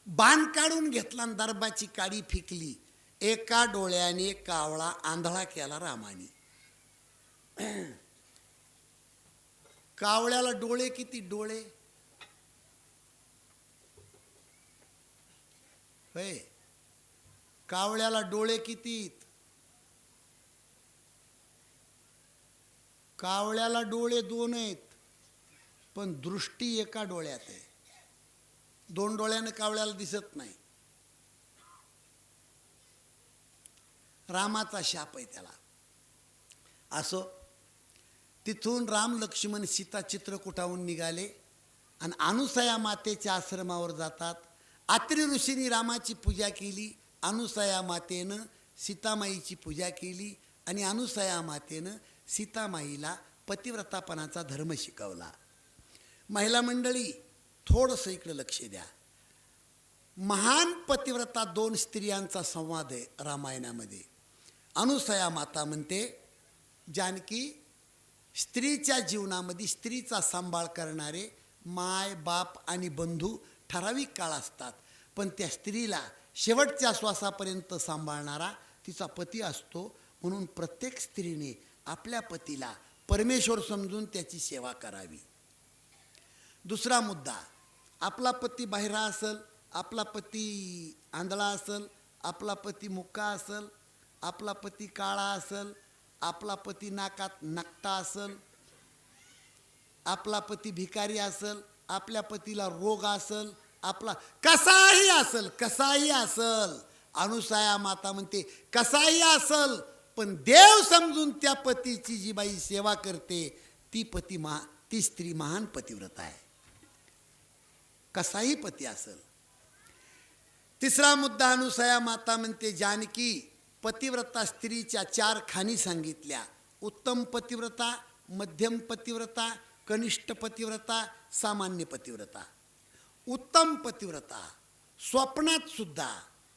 बाण काढून घेतला आणि दरबाची काडी फेकली. एका डोळ्याने कावळा आंधळा केला रामाने. कावळ्याला डोळे किती? डोळे होय, कावळ्याला डोळे किती? कावळ्याला डोळे 2 आहेत, पण दृष्टी एका डोळ्यात आहे. 2 डोळ्यानं कावळ्याला दिसत नाही. रामाचा शाप आहे त्याला. असो, तिथून राम लक्ष्मण सीता चित्रकूटाहून निघाले आणि अनुसया मातेच्या आश्रमावर जातात. आत्री ऋषींनी रामाची पूजा केली, अनुसया मातेनं सीतामाईची पूजा केली आणि अनुसया मातेनं सीतामाईला पतिव्रतापणाचा धर्म शिकवला. महिला मंडळी, थोडंसं इकडं लक्ष द्या. महान पतिव्रता 2 स्त्रियांचा संवाद आहे रामायणामध्ये. अनुसया माता म्हणते, जानकी, स्त्रीच्या जीवनामध्ये स्त्रीचा सांभाळ करणारे माय बाप आणि बंधू ठराविक काळ असतात, पण त्या स्त्रीला शेवटच्या श्वासापर्यंत सांभाळणारा तिचा पती असतो. म्हणून प्रत्येक स्त्रीने आपल्या पतीला परमेश्वर समजून त्याची सेवा करावी. दुसरा मुद्दा, आपला पती बाहेर असेल, आपला पती आंधळा असेल, आपला पती मुक्का असेल, आपला पती काळा असेल, आपला पती नाकात नकटा असेल, आपला पती भिकारी असेल, आपल्या पतीला रोग असेल, आपला कसाही असल अनुसया माता म्हणते कसाही असल, पण देव समजून त्या पतीची जी बाई सेवा करते ती स्त्री महान पतिव्रता आहे, कसाही पती असल. तिसरा मुद्दा अनुसया माता म्हणते जानकी पतिव्रता स्त्रीच्या 4 खाणी सांगितल्या. उत्तम पतिव्रता, मध्यम पतिव्रता, कनिष्ठ पतिव्रता, सामान्य पतिव्रता. उत्तम पतिव्रता स्वप्नात सुद्धा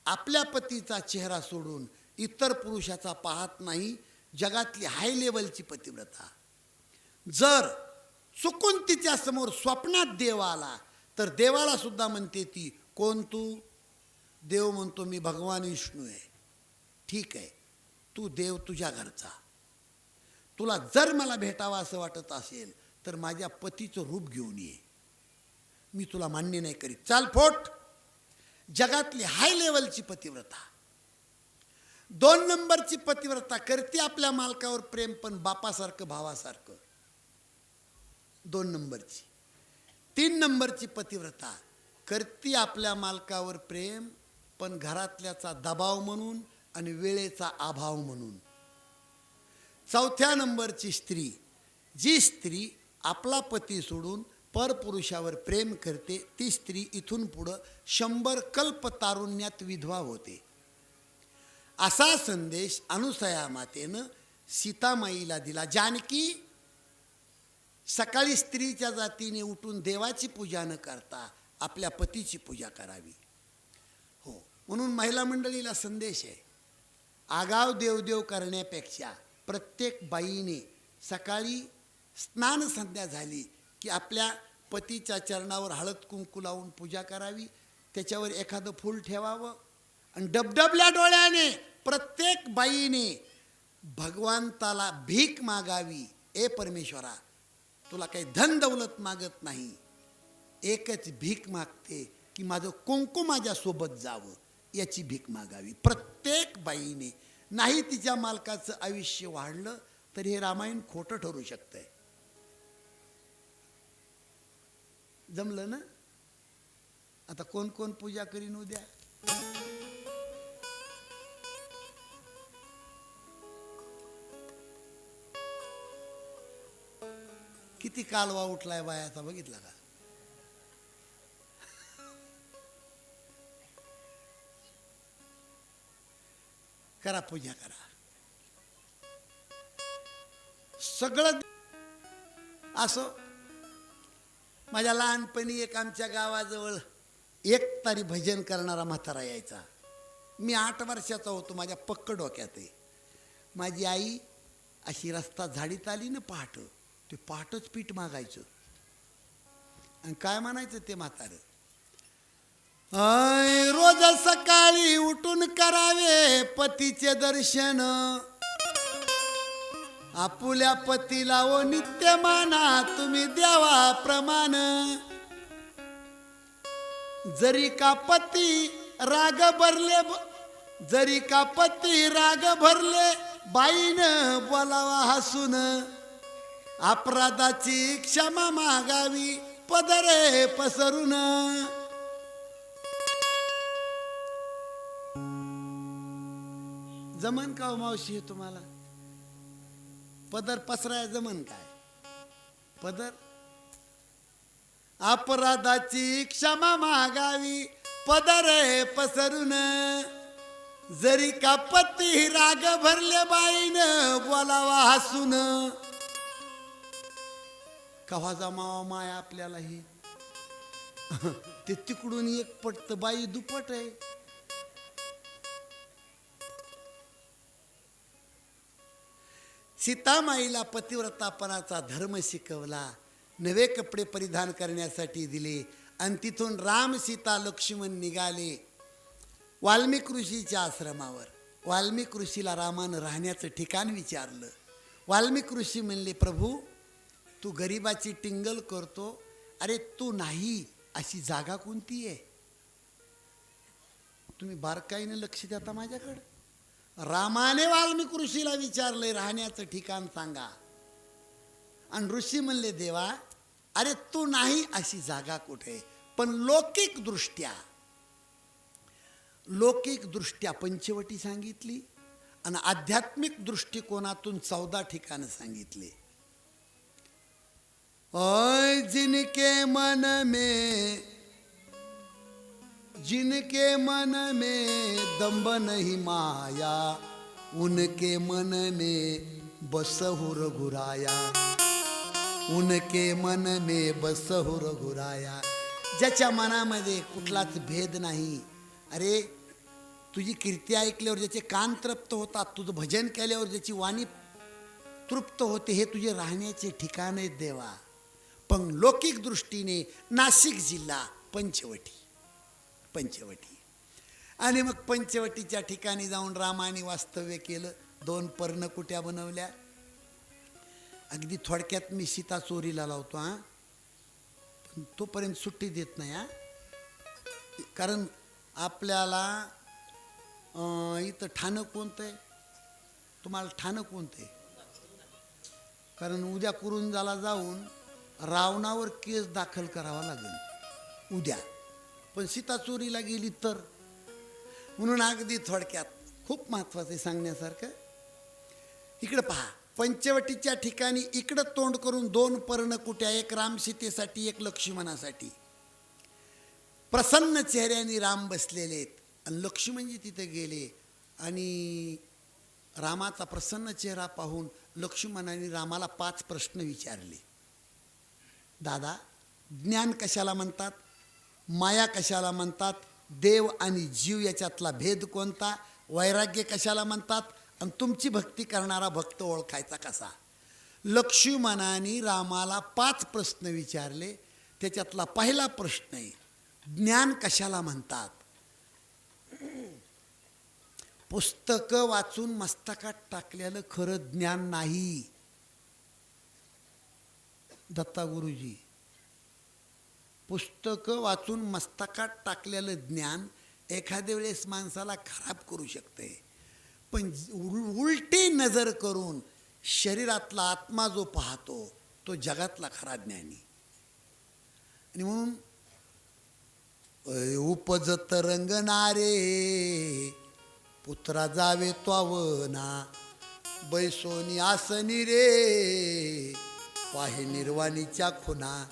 आपल्या पतीचा चेहरा सोडून इतर पुरुषाचा पाहत नाही, जगातली हाय लेवलची पतिव्रता. जर चुकून तिच्या समोर स्वप्नात देव आला तर देवाला सुद्धा म्हणते ती, कोण तू? देव म्हणतो मी भगवान विष्णू आहे. ठीक आहे, तू देव तुझ्या घरचा, तुला जर मला भेटावा असं वाटत असेल तर माझ्या पतीचं रूप घेऊन ये, मी तुला मान्य नाही करीत, चाल फोट. जगातली हाय लेवलची पतिव्रता. 2 नंबरची पतिव्रता करते आपल्या मालकावर प्रेम, पण बापासारखं भावासारखं, 2 नंबरची. 3 नंबरची पतिव्रता करते आपल्या मालकावर प्रेम, पण घरातल्याचा दबाव म्हणून आणि वेळेचा अभाव म्हणून. 4थ्या नंबरची स्त्री, जी स्त्री आपला पती सोडून परपुरुषावर प्रेम करते, ती स्त्री इथून पुढं 100 कल्प तारुण्यात विधवा होते. असा संदेश अनुसया मातेनं सीतामाईला दिला. जानकी सकाळी स्त्रीच्या जातीने उठून देवाची पूजा न करता आपल्या पतीची पूजा करावी. हो, म्हणून महिला मंडळीला संदेश आहे, आगाव देवदेव करण्यापेक्षा प्रत्येक बाईने सकाळी स्नान संध्या झाली की आपल्या पतीच्या चरणावर हळद कुंकू लावून पूजा करावी, त्याच्यावर एखादं फूल ठेवावं आणि डबडबल्या डोळ्याने प्रत्येक बाईने भगवंताला भीक मागावी. ए परमेश्वरा, तुला काही धन दौलत मागत नाही, एकच भीक मागते की माझं कुंकू माझ्यासोबत जावं, याची भीक मागावी प्रत्येक बाईने. नाही तिच्या मालकाचं आयुष्य वाढलं तर हे रामायण खोटं ठरू शकतंय. जमलं ना? आता कोण कोण पूजा करीन उद्या? किती कालवा उठलाय बायाचा बघितला का? करा पूजा करा. सगळं असो. माझ्या लहानपणी एक आमच्या गावाजवळ 1 तारी भजन करणारा म्हातारा यायचा. मी 8 वर्षाचा होतो, माझ्या पक्क डोक्यात आहे. माझी आई अशी रस्ता झाडीत आली ना पहाट, ते पहाटच पीठ मागायचं आणि काय म्हणायचं ते म्हातारं, रोज सकाळी उठून करावे पतीचे दर्शन, आपुल्या पतीला ओ नित्य माना तुम्ही देवा प्रमाण. जरी का पती राग भरले बाईनं बोलावा हसून, अपराधाची क्षमा मागावी पदरे पसरून. जमन का हो मावशी तुम्हाला? पदर पसराय जमन काय? पदर अपराधाची क्षमा मागावी पदरे पसरून. जरी का पती राग भरले बाईनं बोलावा हसून. कव्हा जमावा माय आपल्याला हे? ते तिकडून एक पट बाई दुपट आहे. सीतामाईला पतिव्रतापणाचा धर्म शिकवला, नवे कपडे परिधान करण्यासाठी दिले आणि तिथून राम सीता लक्ष्मण निघाले वाल्मिक ऋषीच्या आश्रमावर. वाल्मिक ऋषीला रामानं राहण्याचं ठिकाण विचारलं. वाल्मिक ऋषी म्हणले, प्रभू तू गरिबाची टिंगल करतो, अरे तू नाही अशी जागा कोणती आहे? तुम्ही बारकाईने लक्ष देता माझ्याकडं. रामाने वाल्मिक ऋषीला विचारलंय राहण्याचं ठिकाण सांगा, आणि ऋषी म्हणले, देवा अरे तू नाही अशी जागा कुठे? पण लौकिक दृष्ट्या पंचवटी सांगितली आणि आध्यात्मिक दृष्टिकोनातून 14 ठिकाणं सांगितले. ओय जिनके मन में दंभ नहीं माया, उनके मन में बसहु रघुराया, उनके मन में बसहु रघुराया. ज्याच्या मनामध्ये कुठलाच भेद नाही. अरे तुझी कीर्ती ऐकल्यावर ज्याचे कान तृप्त होतात, तुझं भजन केल्यावर ज्याची वाणी तृप्त होते, हे तुझे राहण्याचे ठिकाण आहेत देवा. पण लौकिक दृष्टीने नाशिक जिल्हा पंचवटी आणि मग पंचवटीच्या ठिकाणी जाऊन रामाने वास्तव्य केलं. 2 पर्णकुट्या बनवल्या. अगदी थोडक्यात मी सीता चोरीला लावतो हां, पण तोपर्यंत सुट्टी देत नाही हां. कारण आपल्याला इथं ठाणं कोणतं आहे? तुम्हाला ठाणं कोणतं आहे? कारण उद्या कुरुंजाला जाऊन रावणावर केस दाखल करावा लागेल उद्या. पण सीता चोरीला गेली तर, म्हणून अगदी थोडक्यात खूप महत्त्वाचं सांगण्यासारखं. इकडं पहा, पंचवटीच्या ठिकाणी इकडं तोंड करून 2 पर्णकुट्या, एक रामसीतेसाठी एक लक्ष्मणासाठी. प्रसन्न चेहऱ्याने राम बसलेले आहेत आणि लक्ष्मणजी तिथे गेले आणि रामाचा प्रसन्न चेहरा पाहून लक्ष्मणाने रामाला 5 प्रश्न विचारले. दादा, ज्ञान कशाला म्हणतात? माया कशाला म्हणतात? देव आणि जीव याच्यातला भेद कोणता? वैराग्य कशाला म्हणतात? आणि तुमची भक्ती करणारा भक्त ओळखायचा कसा? लक्ष्मणाने रामाला 5 प्रश्न विचारले. त्याच्यातला पहिला प्रश्न आहे, ज्ञान कशाला म्हणतात? पुस्तकं वाचून मस्तकात टाकलेलं खरं ज्ञान नाही. दत्ता गुरुजी, पुस्तकं वाचून मस्तकात टाकलेलं ज्ञान एखाद्या वेळेस माणसाला खराब करू शकते, पण उलटी नजर करून शरीरातला आत्मा जो पाहतो तो जगातला खरा ज्ञानी. आणि म्हणून उपजत रंगणारे पुत्रा जावे त्वावना, बैसोनी आसनी रे पाहे निर्वाणीच्या खुना,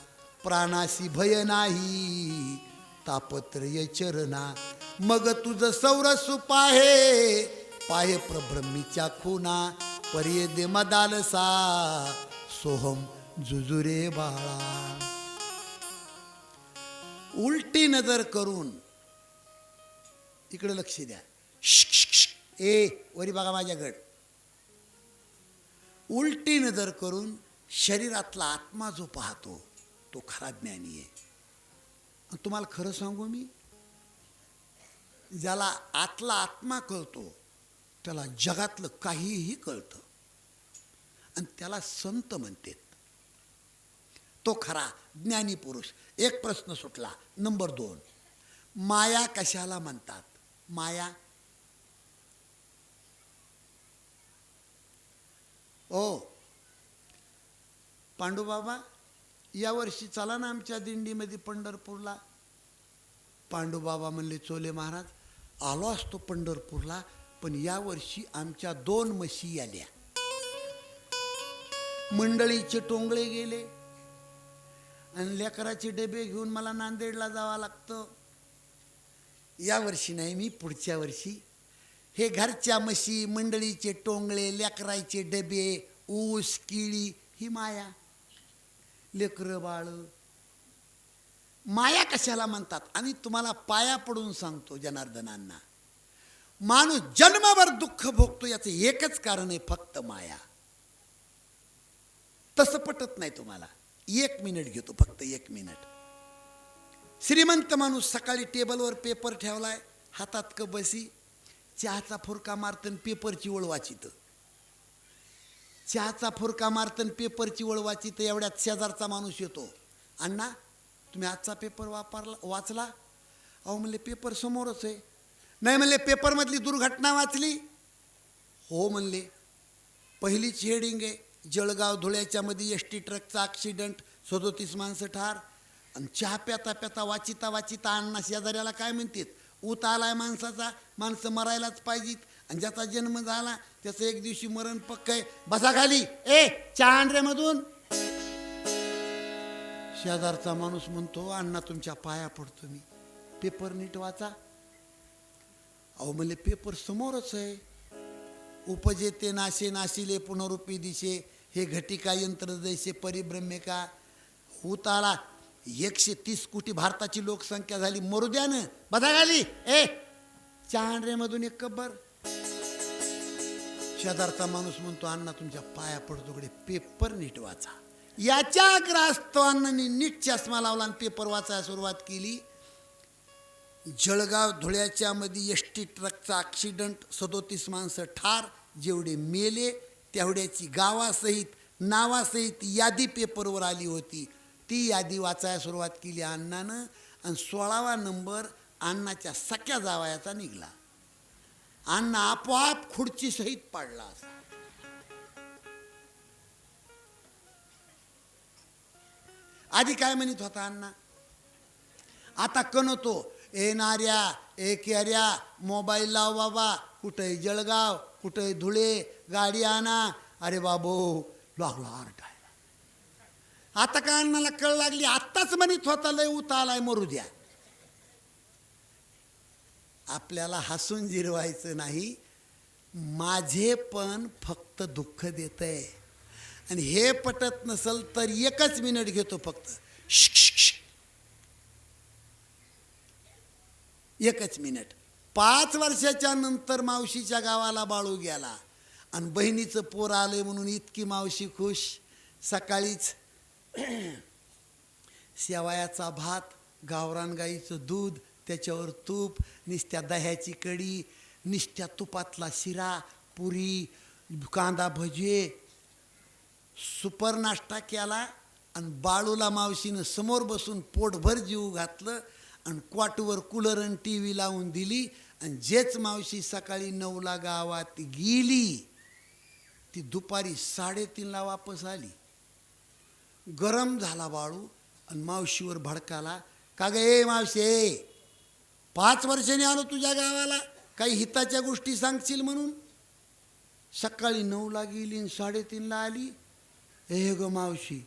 प्राणासी भय नाही तापत्रय चरणा, मग तुझ सौरस पाहे पाहे प्रब्रह्मीच्या खुना, पर्ये दे मदालसा सोहम जुजुरे बाळा. उलटी नजर करून, इकडे लक्ष द्या, ए वरी बघा माझ्याकडे. उलटी नजर करून शरीरातला आत्मा जो पाहतो तो खरा ज्ञानी आहे. तुम्हाला खरं सांगू मी, ज्याला आतला आत्मा कळतो त्याला जगातलं काहीही कळतं आणि त्याला संत म्हणतात. तो खरा ज्ञानी पुरुष. एक प्रश्न सुटला. नंबर 2, माया कशाला म्हणतात? माया, ओ पांडुबाबा, यावर्षी चला ना आमच्या दिंडीमध्ये पंढरपूरला. पांडुबाबा म्हणले, चोले महाराज आलो असतो पंढरपूरला, पण यावर्षी आमच्या 2 म्हशी आल्या, मंडळीचे टोंगळे गेले आणि लेकराचे डबे घेऊन मला नांदेडला जावं लागतं. यावर्षी नाही, मी पुढच्या वर्षी. हे घरच्या म्हशी, मंडळीचे टोंगळे, लेकराचे डबे, ऊस किळी, ही माया. लेकरं बाळ, माया कशाला म्हणतात? आणि तुम्हाला पाया पडून सांगतो जनार्दनांना, माणूस जन्मभर दुःख भोगतो याचं एकच कारण आहे, फक्त माया. तसं पटत नाही तुम्हाला. 1 मिनिट घेतो, फक्त 1 मिनिट. श्रीमंत माणूस सकाळी टेबलवर पेपर ठेवलाय, हातात कबसी, चहाचा फुरका मारतन पेपरची ओळ वाचित. चहाचा फुरका मारतन पेपरची ओळ वाचित. एवढ्यात शेजारचा माणूस येतो, अण्णा तुम्ही आजचा पेपर वाचला? अहो म्हणले, पेपर समोरच आहे. नाही म्हणले, पेपरमधली दुर्घटना वाचली? हो म्हणले. पहिलीच हेडिंग आहे, जळगाव धुळ्याच्या मध्ये एस टी ट्रकचा ॲक्सिडेंट, 37 माणसं ठार. आणि चहा प्याता प्याता वाचिता वाचिता अण्णा शेजाऱ्याला काय म्हणतात, ऊत आलाय माणसाचा, माणसं मरायलाच पाहिजेत, आणि ज्याचा जन्म झाला त्याचं एक दिवशी मरण पक्क आहे, बसा खाली, ए चहा आण रे मधून. शेजारचा माणूस म्हणतो, अण्णा तुमच्या पाया पडतो मी, पेपर नीट वाचा. अहो म्हणले पेपर समोरच आहे, उपजेते नाशे नाशिले पुनरुपी दिशे, हे घटिका यंत्र जैसे परिभ्रम्य का. ऊत आला, 130 कोटी भारताची लोकसंख्या झाली, मरू द्या ना, बसा खाली, ए चहा रे मधून एक कब्बर. शेजारचा माणूस म्हणतो, अण्णा तुमच्या पाया पडतोकडे पेपर नीट वाचा. याच्या ग्रास्त अण्णांनी नीट चष्मा लावला आणि पेपर वाचायला सुरुवात केली. जळगाव धुळ्याच्या मध्ये एसटी ट्रकचा ॲक्सिडेंट, 37 माणसं ठार, जेवढे मेले तेवढ्याची गावासहित नावासहित यादी पेपरवर आली होती. ती यादी वाचायला सुरुवात केली अण्णानं, आणि 16वा नंबर अण्णाच्या सख्या जावयाचा निघाला. अण्णा आपोआप खुर्ची सहित पाडला. आधी काय म्हणत होता अण्णा, आता कणतो, ए नार्या ए क्यार्या मोबाईल लाव बाबा, कुठे जळगाव कुठे धुळे, गाडी आणा. अरे बाबो लागला आरडायला. आता काय अण्णाला कळ लागली, आत्ताच म्हणत होता लय उता आलाय मरू द्या. आपल्याला हसून जिरवायचं नाही, माझे पण फक्त दुःख देतंय, आणि हे पटत नसल तर 1 मिनिट घेतो फक्त, 1 मिनिट. 5 वर्षाच्या नंतर मावशीच्या गावाला बाळू गेला, आणि बहिणीचं पोर आलंय म्हणून इतकी मावशी खुश. सकाळीच शेवयाचा भात, गावरान गाईचं दूध, त्याच्यावर तूप, निस्त्या दह्याची कढी, निस्त्या तुपातला शिरा, पुरी, कांदा भजे, सुपर नाश्ता केला. आणि बाळूला मावशीनं समोर बसून पोटभर जीव घातलं, आणि क्वाटवर कूलर आणि टी व्ही लावून दिली. आणि जेच मावशी सकाळी 9ला गावात गेली, ती दुपारी 3:30ला वापस आली. गरम झाला बाळू, आणि मावशीवर भडकाला, का ग ए मावशी, 5 वर्षांनी आलो तुझ्या गावाला, काही हिताच्या गोष्टी सांगशील म्हणून. सकाळी 9ला गेली आणि 3:30ला आली. हे ग मावशी.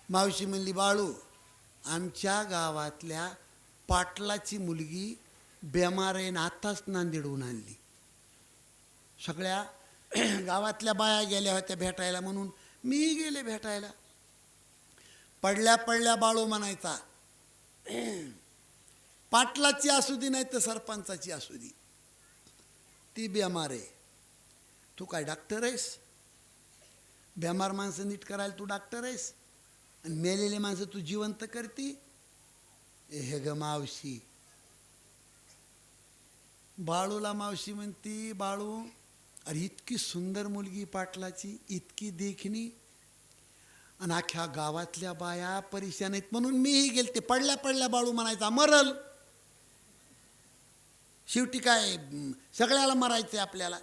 मावशी म्हणली, बाळू आमच्या गावातल्या पाटलाची मुलगी बेमार आहे, आताच नांदेडहून आणली. सगळ्या गावातल्या बाया गेल्या होत्या भेटायला म्हणून मीही गेले भेटायला. पडल्या पडल्या बाळू म्हणायचा, पाटलाची असू दे नाही तर सरपंचाची असू दे, ती बेमार आहे, तू काय डॉक्टर आहेस? बेमार माणसं नीट करायला तू डॉक्टर आहेस, आणि मेलेले माणसं तू जिवंत करती. हे ग मावशी. बाळूला मावशी म्हणती, बाळू अरे इतकी सुंदर मुलगी पाटलाची, इतकी देखणी, आणि अख्ख्या गावातल्या बाया परेशान आहेत म्हणून मीही गेलते. पडल्या पडल्या बाळू म्हणायचा, मरल, शेवटी काय सगळ्याला मरायचं आपल्याला.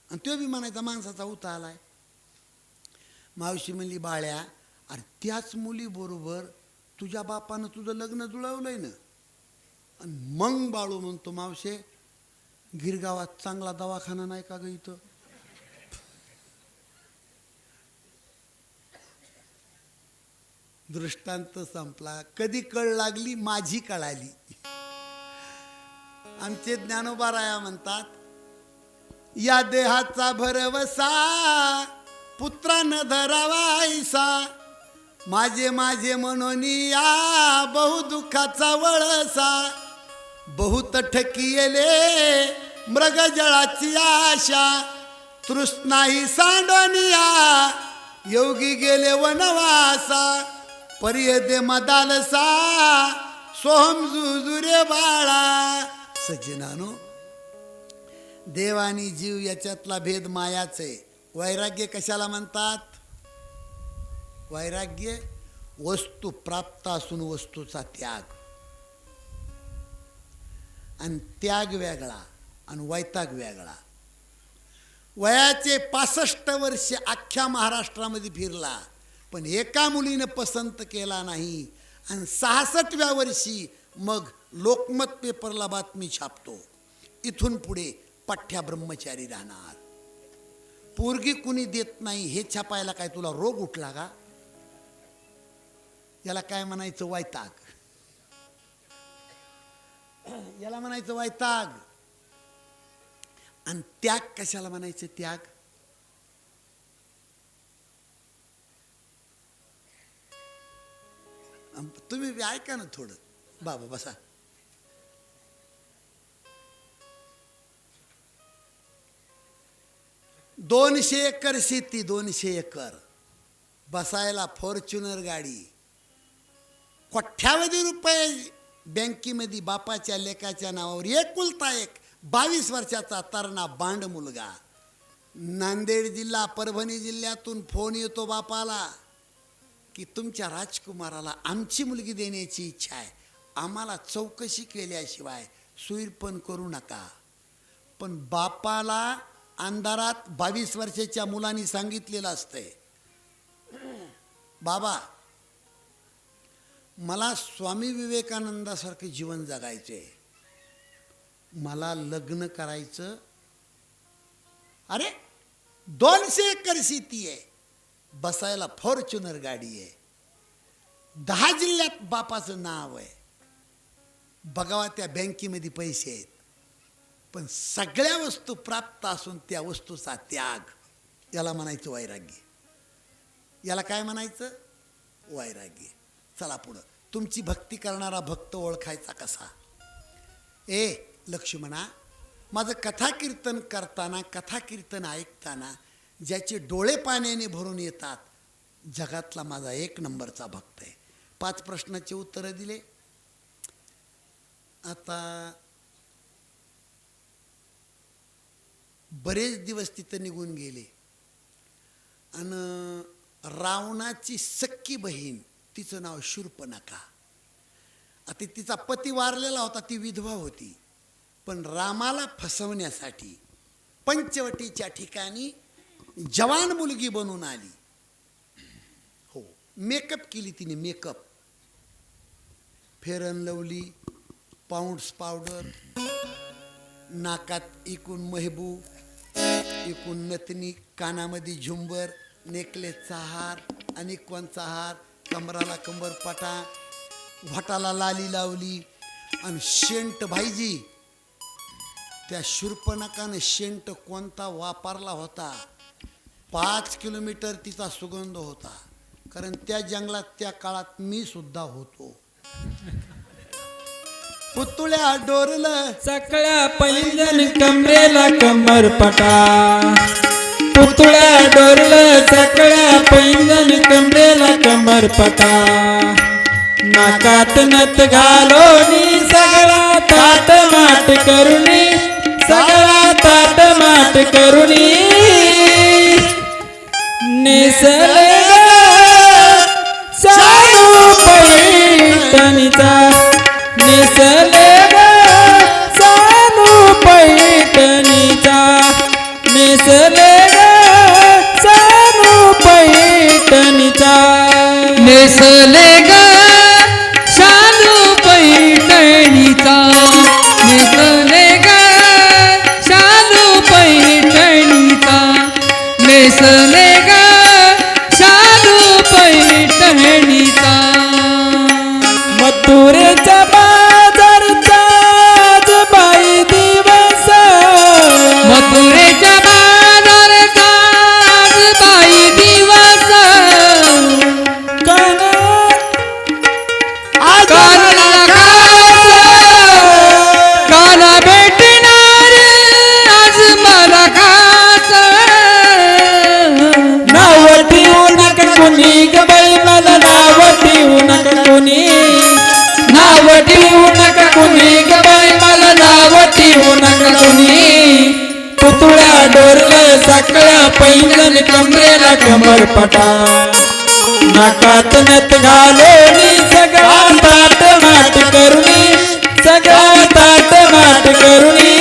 आणि तो बी म्हणायचा माणसाचा उता आलाय. मावशी म्हणली, बाळ्या अरे त्याच मुलीबरोबर तुझ्या बापानं तुझं लग्न जुळवलंय ना. आणि मग बाळू म्हणतो, मावशे गिरगावात चांगला दवाखाना नाही का ग इथं? दृष्टांत संपला. कधी कळ लागली? माझी कळाली. आमचे ज्ञानोबा राया म्हणतात, या देहाचा भरवसा पुत्रानं धरावायसा, माझे माझे म्हणून या बहु दुःखाचा वळसा, बहुत ठकियले मृग जळाची आशा, तृष्णाही सांडोनिया योगी गेले वनवासा, परियदे मदालसा सोहम जुजुरे बाळा. सज्जनानो, देव आणि जीव याच्यातला भेद मायाच आहे. वैराग्य कशाला म्हणतात? वैराग्य वस्तू प्राप्त असून वस्तूचा त्याग, आणि त्याग वेगळा आणि वैताग वेगळा. वयाचे 65 वर्ष अख्ख्या महाराष्ट्रामध्ये फिरला, पण एका मुलीनं पसंत केला नाही आणि 66व्या वर्षी मग लोकमत पेपरला बातमी छापतो, इथून पुढे पठ्ठ्या ब्रह्मचारी राहणार, पोरगी कुणी देत नाही हे छापायला काय तुला रोग उठला का? याला काय म्हणायचं? वैताग. याला म्हणायचं वैताग. आणि त्याग कशाला म्हणायचं? त्याग तुम्ही ऐका ना थोडं. बाबा बसा. दोनशे एकर शेती, 200 एकर, बसायला फॉर्च्युनर गाडी, कोट्यावधी रुपये बँकेमध्ये बापाच्या लेकाच्या नावावर, एकुलता एक 22 वर्षाचा तरणा बांड मुलगा. नांदेड जिल्हा, परभणी जिल्ह्यातून फोन येतो बापाला की तुमच्या राजकुमाराला आमची मुलगी देण्याची इच्छा आहे, आम्हाला चौकशी केल्याशिवाय सुईरपण करू नका. पण बापाला अंधारात 22 वर्षाच्या मुलांनी सांगितलेलं असतंय, बाबा मला स्वामी विवेकानंदासारखं जीवन जगायचे, मला लग्न करायचं. अरे 200 एकर शेती आहे, बसायला फॉर्च्युनर गाडी आहे, 10 जिल्ह्यात बापाचं नाव आहे, बघावा त्या बँकेमध्ये पैसे आहेत, पण सगळ्या वस्तू प्राप्त असून त्या वस्तूचा त्याग, याला म्हणायचं वैराग्य. याला काय म्हणायचं? वैराग्य. चला पुढं. तुमची भक्ती करणारा भक्त ओळखायचा कसा? लक्ष्मणा, माझं कथा कीर्तन करताना, कथा कीर्तन ऐकताना ज्याचे डोळे पाण्याने भरून येतात, जगातला माझा 1 नंबरचा भक्त आहे. 5 प्रश्नाचे उत्तरं दिले. आता बरेच दिवस तिथं निघून गेले आणि रावणाची सख्खी बहीण, तिचं नाव शूर्पणखा. आता तिचा पती वारलेला होता, ती विधवा होती, पण रामाला फसवण्यासाठी पंचवटीच्या ठिकाणी जवान मुलगी बनून आली. हो, मेकअप केली तिने, makeup, fair and lovely, Pond's powder, नाकात एकूण महबूब, एकूण नथनी, कानामध्ये झुंबर, नेकलेसचा हार, अनेकवांचा हार, कमराला कंबरपाटा, व्हाटाला लाली लावली आणि शेंट. भाईजी, त्या शूर्पणखानं शेंट कोणता वापरला होता? 5 किलोमीटर तिचा सुगंध होता, कारण त्या जंगलात त्या काळात मी सुद्धा होतो. पुतळ्या डोरलं सकळ्या पैंजण कमरेला कमरपटा, पुतळ्या डोरलं सकळ्या पैंजण कमरेला कमरपटा, नाकात नथ घालोनी सगळा ताट माट करुणी, सगळा ताट माट करुणी, नेसले साडू पैठणीचा, नेसले साडू पैठणीचा, नेसले साडू पैठणीचा, नेसले ग शालू पैठणीचा, नेसले ग शालू पैठणीचा, नेसले ग शालू पैठणीचा. मथुरेचा बाजारचा आज बाई दिवस, मथुरेच्या बाजारचा आज बाई दिवस, काला भेटणार आज मला खास. नाव ठेवू नका कुणी ग बाई, मला नाव ठेवू नका कुणी, नाव ठेवू नका कुणी ग बाई, मला नाव ठेवू नका कुणी. पुतळ्या डोरलं सकळ्या पैंजण कमरेला कमरपटा, नाकात नथ घालोनी सगळा ताट माट करुणी, सगळा ताट माट करुणी,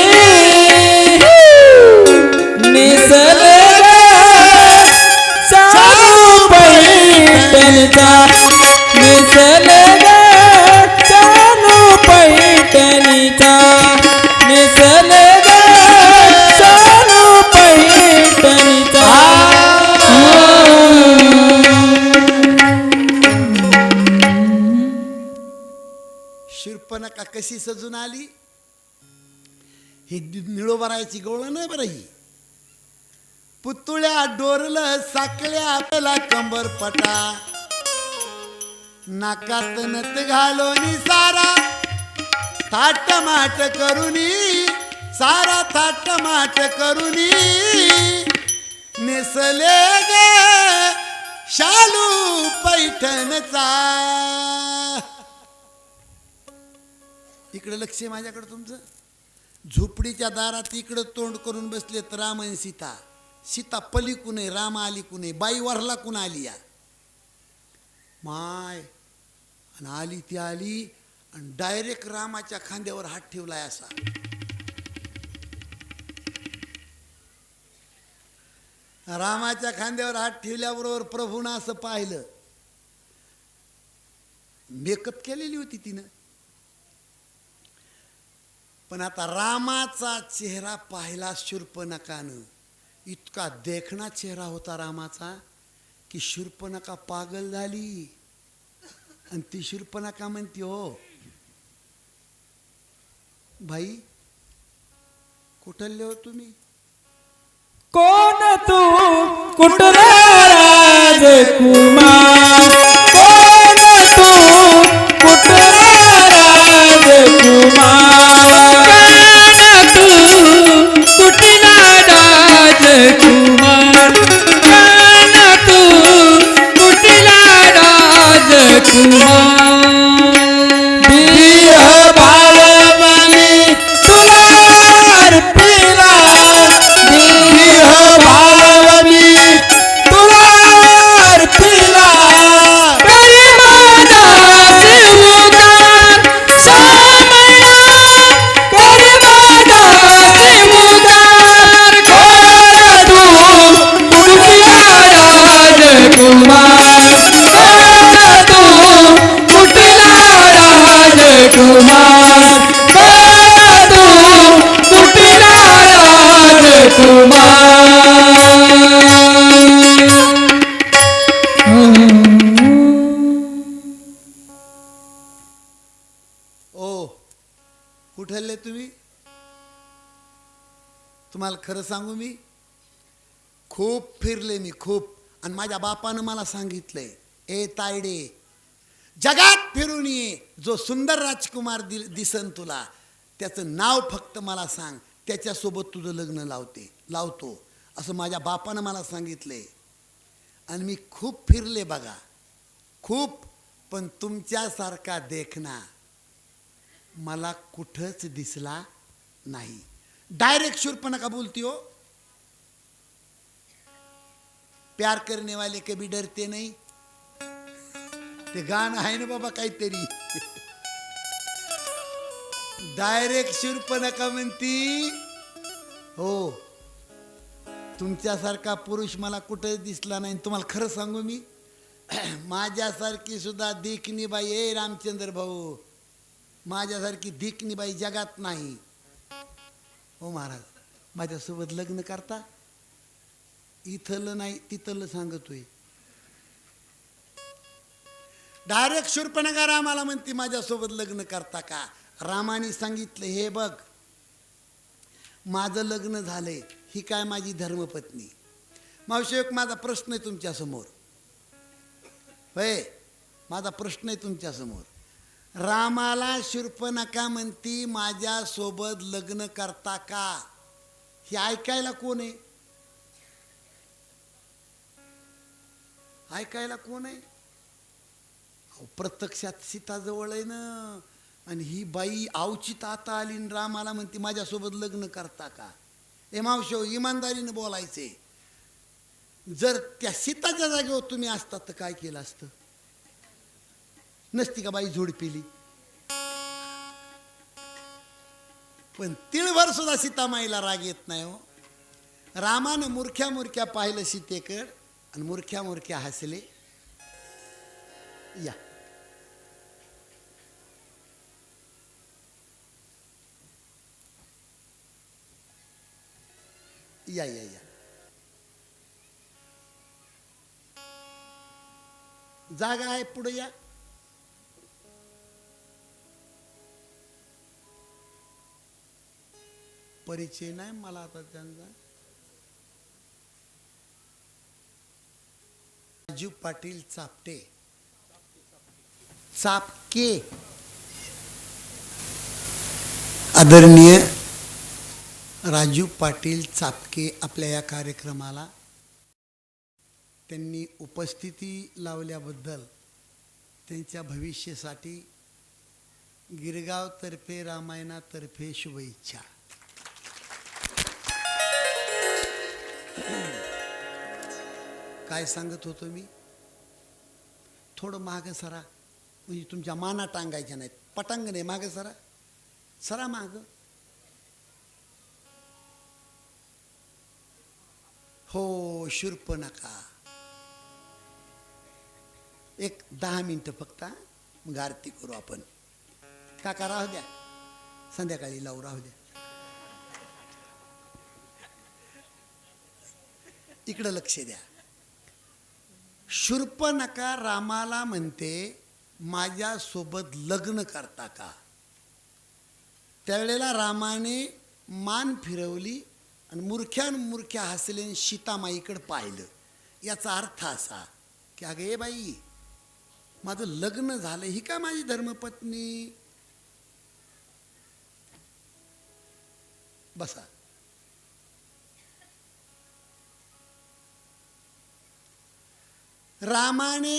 नेसले साडू पैठणीचा. नेसले ग शालू पैठणीचा शूर्पणखा कशी सजून आली, ही निळोबरायची गोळ नाही बरं. ही पुतळ्या डोरलं साकळ्या आपला कंबर पटा, नाकात नथ घालोनी सारा थाटमाट करुनी, सारा थाटमाट करुनी नेसले गे शालू पैठणचा. इकडे लक्ष आहे माझ्याकडे तुमचं. झोपडीच्या दारात इकडं तोंड करून बसलेत राम आणि सीता. सीता पलीकून आहे, राम अलीकून आहे. बाई वरला कुण आली या माय, आणि आली ती आली आणि डायरेक्ट रामाच्या खांद्यावर हात ठेवलाय असा. रामाच्या खांद्यावर हात ठेवल्याबरोबर प्रभूनं असं पाहिलं. मेकअप केलेली होती तिनं, पण आता रामाचा चेहरा पाहिला शूर्पणखानं. इतका देखणा चेहरा होता रामाचा की शूर्पणखा पागल झाली. आणि ती शूर्पणखा म्हणते, हो भाई कुठले हो तुम्ही? कोण तू कुठला राजकुमार, कोण तू कुठला राजकुमार, तू कुठला राजकुमार, तू कुठला राजकुमार. देह भावनी तुला अर्पिला, देह भावनी तुला अर्पिला. करे माझा सेवकार सोमय्या, करे माझा सेवकार. तू कुठला राजकुमार, तू कुठला राजकुमार, तू कुठला ओ कुठले तुम्ही? तुम्हाला खरं सांगू, मी खूप फिरले, मी खूप. आणि माझ्या बापानं मला सांगितलंय, ए तायडे जगात फिरून ये, जो सुंदर राजकुमार दिसन तुला त्याचं नाव फक्त मला सांग, त्याच्यासोबत तुझं लग्न लावतो असं माझ्या बापानं मला सांगितलंय. आणि मी खूप फिरले बघा, खूप. पण तुमच्यासारखा देखना मला कुठंच दिसला नाही. डायरेक्ट शूर्पणखा बोलती हो, प्यार करने वाले कभी डरते नहीं. ते गाणं आहे ना बाबा काहीतरी. डायरेक्ट शूर्पणखा म्हणती, हो तुमच्यासारखा पुरुष मला कुठंच दिसला नाही. तुम्हाला खरं सांगू, मी माझ्यासारखी सुद्धा देखणी बाई, ए रामचंद्र भाऊ, माझ्यासारखी देखणी बाई जगात नाही. हो महाराज, माझ्यासोबत लग्न करता? इथलं नाही तिथलं सांगतोय. डायरेक्ट शूर्पणखा रामाला म्हणते, माझ्यासोबत लग्न करता का? रामाने सांगितलं, हे बघ माझं लग्न झालंय, ही काय माझी धर्मपत्नी. मावशी, एक माझा प्रश्न आहे तुमच्यासमोर. होय, माझा प्रश्न आहे तुमच्यासमोर. रामाला शूर्पणखा म्हणती, माझ्यासोबत लग्न करता का? हे ऐकायला कोण आहे? ऐकायला कोण आहे? प्रत्यक्षात सीताजवळ आहे ना. आणि ही बाई आवचित आता आली आणि रामाला म्हणते, माझ्यासोबत लग्न करता का? ए मावशो, इमानदारीनं बोलायचे. जर त्या सीताच्या जागेवर तुम्ही असतात तर काय केलं असतं? नसती का बाई झोडपिली? पण तिळभर सुद्धा सीतामाईला राग येत नाही हो. रामानं मुरख्या मुरख्या पाहिलं सीतेकड आणि मुरख्या मुरख्या हसले. या या या या जागा आहे, पुढे या. परिचय नाही मला आता त्यांचा. राजू पाटील चापटे, चापके. आदरणीय राजू पाटील चापके आपल्या या कार्यक्रमाला त्यांनी उपस्थिती लावल्याबद्दल त्यांच्या भविष्यासाठी गिरगावतर्फे रामायणातर्फे शुभेच्छा. काय सांगत होतो मी? थोडं मागं सरा, म्हणजे तुमच्या माना टांगायच्या नाहीत. पटांग नाही, मागं सरा, सरा मागं. हो, शूर्पणखा. एक 10 मिनिटं फक्त, मग आरती करू आपण. काका राहू द्या, संध्याकाळी लावू, राहू द्या. इकडं लक्ष द्या. शूर्पणखा रामाला म्हणते, माझ्यासोबत लग्न करता का? त्यावेळेला रामाने मान फिरवली आणि मूर्ख्या हसले, सीतामाईकडे पाहिलं. याचा अर्थ असा की अगं ए बाई, माझं लग्न झालं, ही का माझी धर्मपत्नी? बसा. रामाने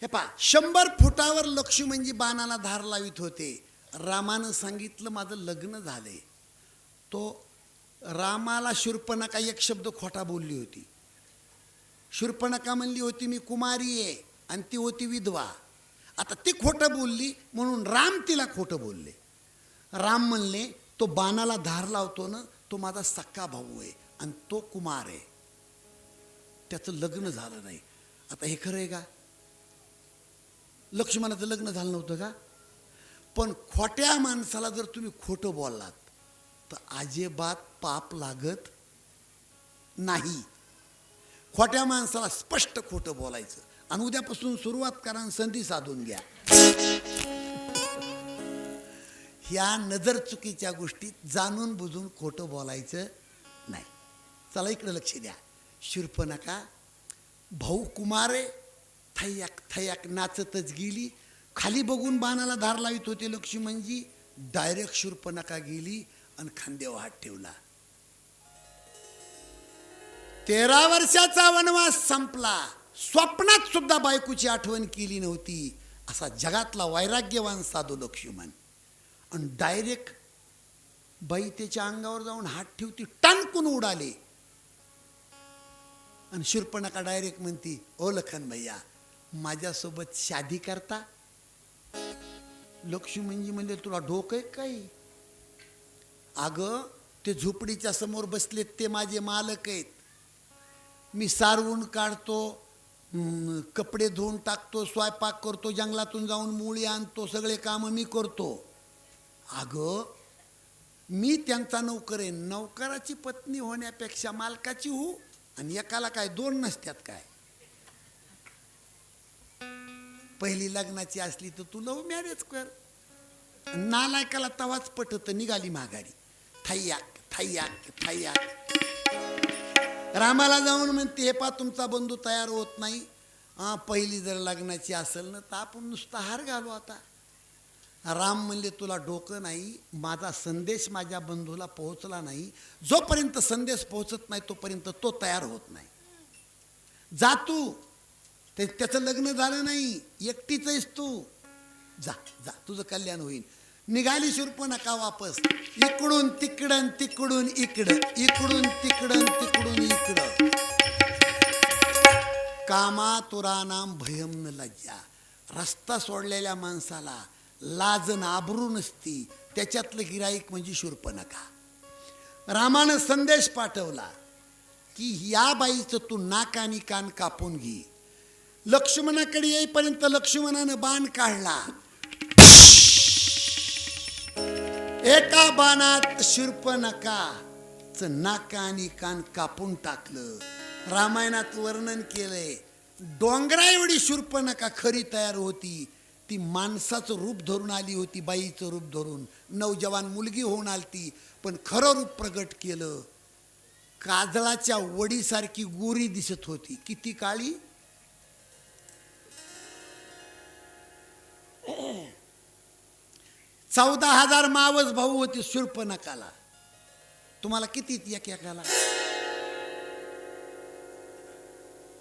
हे पहा, 100 फुटावर लक्ष्मणजी बाणाला धार लावित होते. रामानं सांगितलं माझं लग्न झालंय. तो रामाला शूर्पणखा एक शब्द खोटा बोलली होती. शूर्पणखा म्हणली होती मी कुमारी आहे, आणि ती होती विधवा. आता ती खोटं बोलली म्हणून राम तिला खोटं बोलले. राम म्हणले तो बाणाला धार लावतो ना, तो माझा सक्का भाऊ आहे आणि तो कुमार आहे, त्याचं लग्न झालं नाही. आता हे खरं आहे का? लक्ष्मणाचं लग्न झालं नव्हतं का? पण खोट्या माणसाला जर तुम्ही खोटं बोललात तर अजिबात पाप लागत नाही. खोट्या माणसाला स्पष्ट खोटं बोलायचं. आणि उद्यापासून सुरुवात करा आणि संधी साधून घ्या. ह्या नजर चुकीच्या गोष्टीत जाणून बुजून खोटं बोलायचं नाही. चला इकडे लक्ष द्या. शूर्पणखा भाऊ कुमार आहे, थय्याक थय्याक नाचतच गेली. खाली बघून बाणाला धार लावित होते लक्ष्मणजी. डायरेक्ट शूर्पणखा गेली आणि खांद्यावर हात ठेवला. 13 वर्षाचा वनवास संपला. स्वप्नात सुद्धा बायकोची आठवण केली नव्हती, असा जगातला वैराग्यवान साधू लक्ष्मण. आणि डायरेक्ट बाई त्याच्या अंगावर जाऊन हात ठेवती, टणकून उडाले. आणि शूर्पणखा डायरेक्ट म्हणती, ओ लखन भैया, माझ्यासोबत शादी करता? लक्ष्मणजी म्हणजे तुला डोकं आहे काही? अगं ते झोपडीच्या समोर बसलेत ते माझे मालक आहेत. मी सारवून काढतो, कपडे धुवून टाकतो, स्वयंपाक करतो, जंगलातून जाऊन मुळी आणतो, सगळे कामं मी करतो. अगं मी त्यांचा नौकर आहे. नौकराची पत्नी होण्यापेक्षा मालकाची हो. आणि एकाला काय 2 नसत्यात काय? पहिली लग्नाची असली तर तू लव्ह मॅरेज कर. नालायकाला तवाच पटत. निघाली माघारी. थय्याक थय्याक थय्याक. रामाला जाऊन म्हणते, हे पा तुमचा बंधू तयार होत नाही. पहिली जर लग्नाची असेल ना तर आपण नुसता हार घालू. आता राम म्हणले तुला डोकं नाही. माझा संदेश माझ्या बंधूला पोहोचला नाही. जोपर्यंत संदेश पोहोचत नाही तोपर्यंत तो तयार होत नाही. जा तू. त्याचं लग्न झालं नाही, एकटीच आहेस तू. जा जा, तुझं कल्याण होईल. निघाली शूर्पणखा वापस. इकडून तिकडं तिकडून इकडं, इकडून तिकडं तिकडून इकडं. कामातुरानाम भयम न लज्जा. रस्ता सोडलेल्या माणसाला लाज न आबरू नसती. त्याच्यातलं गिराईक म्हणजे शूर्पणखा. रामानं संदेश पाठवला की या बाईचं तू नाक आणि कान कापून घे. लक्ष्मणाकडे येईपर्यंत लक्ष्मणानं बाण काढला. एका बाणात शूर्पणखा नाक आणि कान कापून टाकलं. रामायणात वर्णन केलंय. डोंगरा एवढी शूर्पणखा खरी तयार होती. ती माणसाचं रूप धरून आली होती, बाईचं रूप धरून. नौजवान मुलगी होऊन आलती, पण खरं रूप प्रगट केलं. काजळाच्या वडीसारखी गोरी दिसत होती. किती काळी? 14,000 मावस भाऊ होते शूर्पणखाला. तुम्हाला किती एकाला?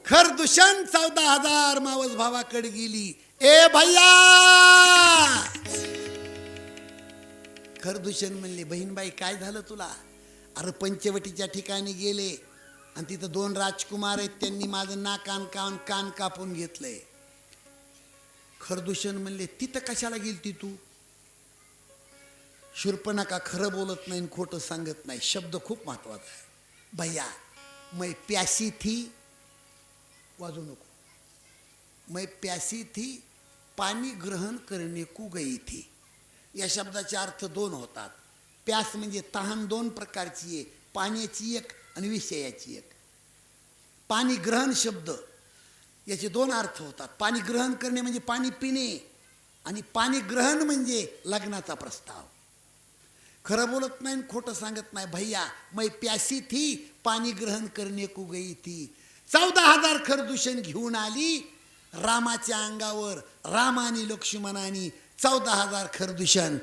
खरदूषण 14,000 मावस भावाकडे गेली. ए भैया! खरदूषण म्हणले, बहीणबाई काय झालं तुला? अरे पंचवटीच्या ठिकाणी गेले आणि तिथं 2 राजकुमार आहेत, त्यांनी माझं कान कापून घेतलंय. खरदूषण म्हणले, तिथं कशाला गेलती तू? शूर्पणखा खरं बोलत नाही, खोटं सांगत नाही. शब्द खूप महत्वाचा आहे. भैया मै प्यासी थी, वाजू नको, मै प्यासी थी, पाणी ग्रहण करणे को गई थी. या शब्दाचे अर्थ 2 होतात. प्यास म्हणजे तहान 2 प्रकारची आहे, पाण्याची एक आणि विषयाची एक. पाणी ग्रहण शब्द याचे 2 अर्थ होतात. पाणी ग्रहण करणे म्हणजे पाणी पिणे, आणि पाणी ग्रहण म्हणजे लग्नाचा प्रस्ताव. खरं बोलत नाही, खोटं सांगत नाही. भैया मै प्यासी थी, पाणी ग्रहण करणे को गई थी. 14,000 खरदूषण घेऊन आली रामाच्या अंगावर. राम आणि लक्ष्मणानी 14,000 खरदूषण.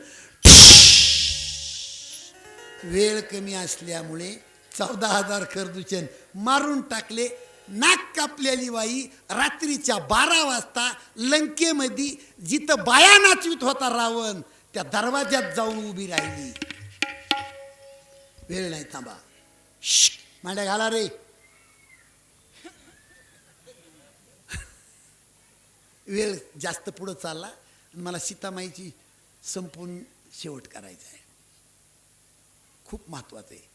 वेळ कमी असल्यामुळे 14,000 खरदूषण मारून टाकले. नाक कापलेली बाई रात्रीच्या 12 वाजता लंकेमध्ये जिथं बाया नाचवीत होता रावण, त्या दरवाज्यात जाऊन उभी राहिली. वेळ नाही, थांबा. मांड्या घाला रे. वेळ जास्त पुढं चालला. मला सीतामाईची संपूर्ण शेवट करायचा आहे. खूप महत्वाचं आहे.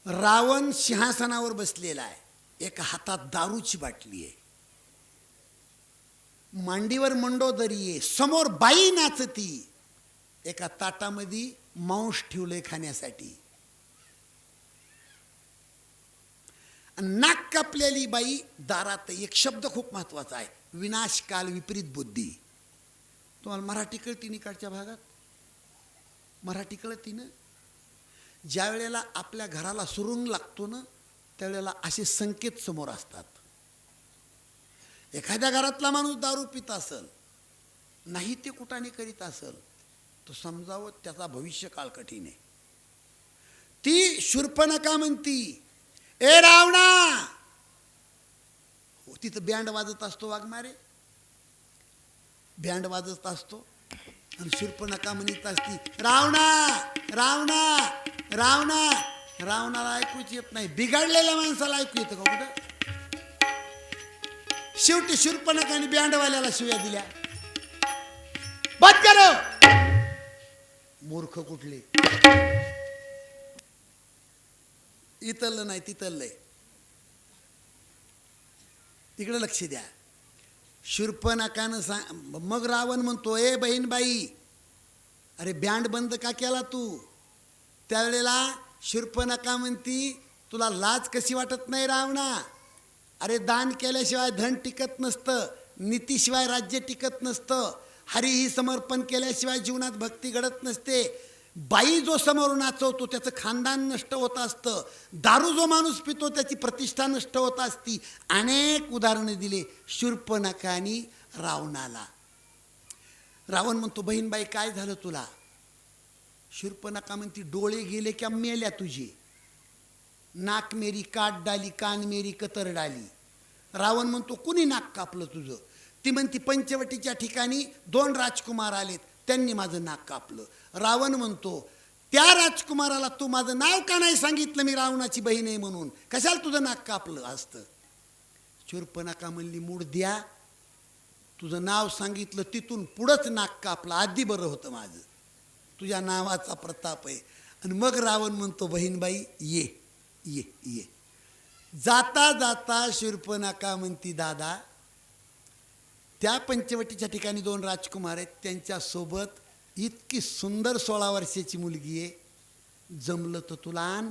रावण सिंहासनावर बसलेला आहे. एका हातात दारूची बाटली आहे, मांडीवर मंडोदरी आहे, समोर बाई नाचती. एका ताटामध्ये मांस ठेवलंय खाण्यासाठी. नाक कापलेली बाई दारात. एक शब्द खूप महत्वाचा आहे, विनाशकाल विपरीत बुद्धी. तुम्हाला मराठी कळती निकडच्या भागात? मराठी कळती ना? ज्या वेळेला आपल्या घराला सुरुंग लागतो ना, त्यावेळेला असे संकेत समोर असतात. एखाद्या घरातला माणूस दारू पित असेल, नाही ते कुटाने करीत असेल, तर समजावं त्याचा भविष्यकाळ कठीण आहे. ती शूर्पणखा म्हणती, ए रावणा. हो, तिथं बँड वाजत असतो, वाघमारे बँड वाजत असतो, आणि शूर्पणखा म्हणत असती, रावणा रावणा रावणा. रावणाला ऐकूच येत नाही, बिघडलेल्या माणसाला ऐकू येतं का कुठं? शेवटी शूर्पणखाने बँडवाल्याला शिव्या दिल्या. बंद करो. मूर्ख कुठले. इतरलं नाही तितरलंय. तिकडे लक्ष द्या. शूर्पणखानं सांग. मग रावण म्हणतो, ए बहीणबाई, अरे बँड बंद का केला तू? त्यावेळेला शूर्पणखा म्हणती, तुला लाज कशी वाटत नाही रावणा? अरे दान केल्याशिवाय धन टिकत नसतं, नीतीशिवाय राज्य टिकत नसतं, हरिही समर्पण केल्याशिवाय जीवनात भक्ती घडत नसते. बाई जो समोर नाचवतो त्याचं खानदान नष्ट होत असतं. दारू जो माणूस पितो त्याची प्रतिष्ठा नष्ट होत असती. अनेक उदाहरणं दिले शूर्पणखानी रावणाला. रावण म्हणतो, बहीणबाई काय झालं तुला? शूर्पणखा म्हणती, डोळे गेले क्या मेल्या तुझे. नाक मेरी काट डाली, कान मेरी कतर डाली. रावण म्हणतो, कुणी नाक कापलं तुझं? ती म्हणती, पंचवटीच्या ठिकाणी 2 राजकुमार आलेत, त्यांनी माझं नाक कापलं. रावण म्हणतो, त्या राजकुमाराला तू माझं नाव का नाही सांगितलं? मी रावणाची बहीण आहे म्हणून. कशाला तुझं नाक कापलं असतं? शूर्पणखा म्हणली, मूड द्या, तुझं नाव सांगितलं तिथून पुढंच नाक कापलं, आधी बरं होतं माझं. तुझ्या नावाचा प्रताप आहे. आणि मग रावण म्हणतो, बहीणबाई ये ये ये. जाता जाता शूर्पणखा म्हणती, दादा, त्या पंचवटीच्या ठिकाणी 2 राजकुमार आहेत, त्यांच्यासोबत इतकी सुंदर 16 वर्षाची मुलगी आहे, जमलं तर तुला आण.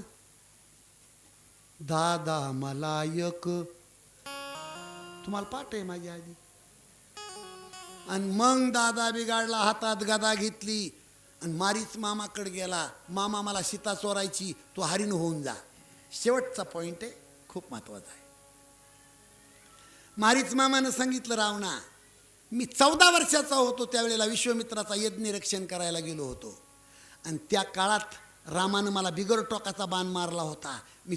दादा मला एक, तुम्हाला पाठ आहे माझ्या आधी. आणि मग दादा बिघाडला, हातात गदा घेतली आणि मारीच मामाकडे गेला. मामा मला सीता चोरायची, तू हरीण होऊन जा. शेवटचा पॉइंट आहे, खूप महत्वाचा आहे. मारीच मामानं सांगितलं, रावणा मी 14 वर्षाचा होतो त्यावेळेला विश्वामित्राचा यज्ञ रक्षण करायला गेलो होतो आणि त्या काळात रामानं मला बिगर टोकाचा बाण मारला होता. मी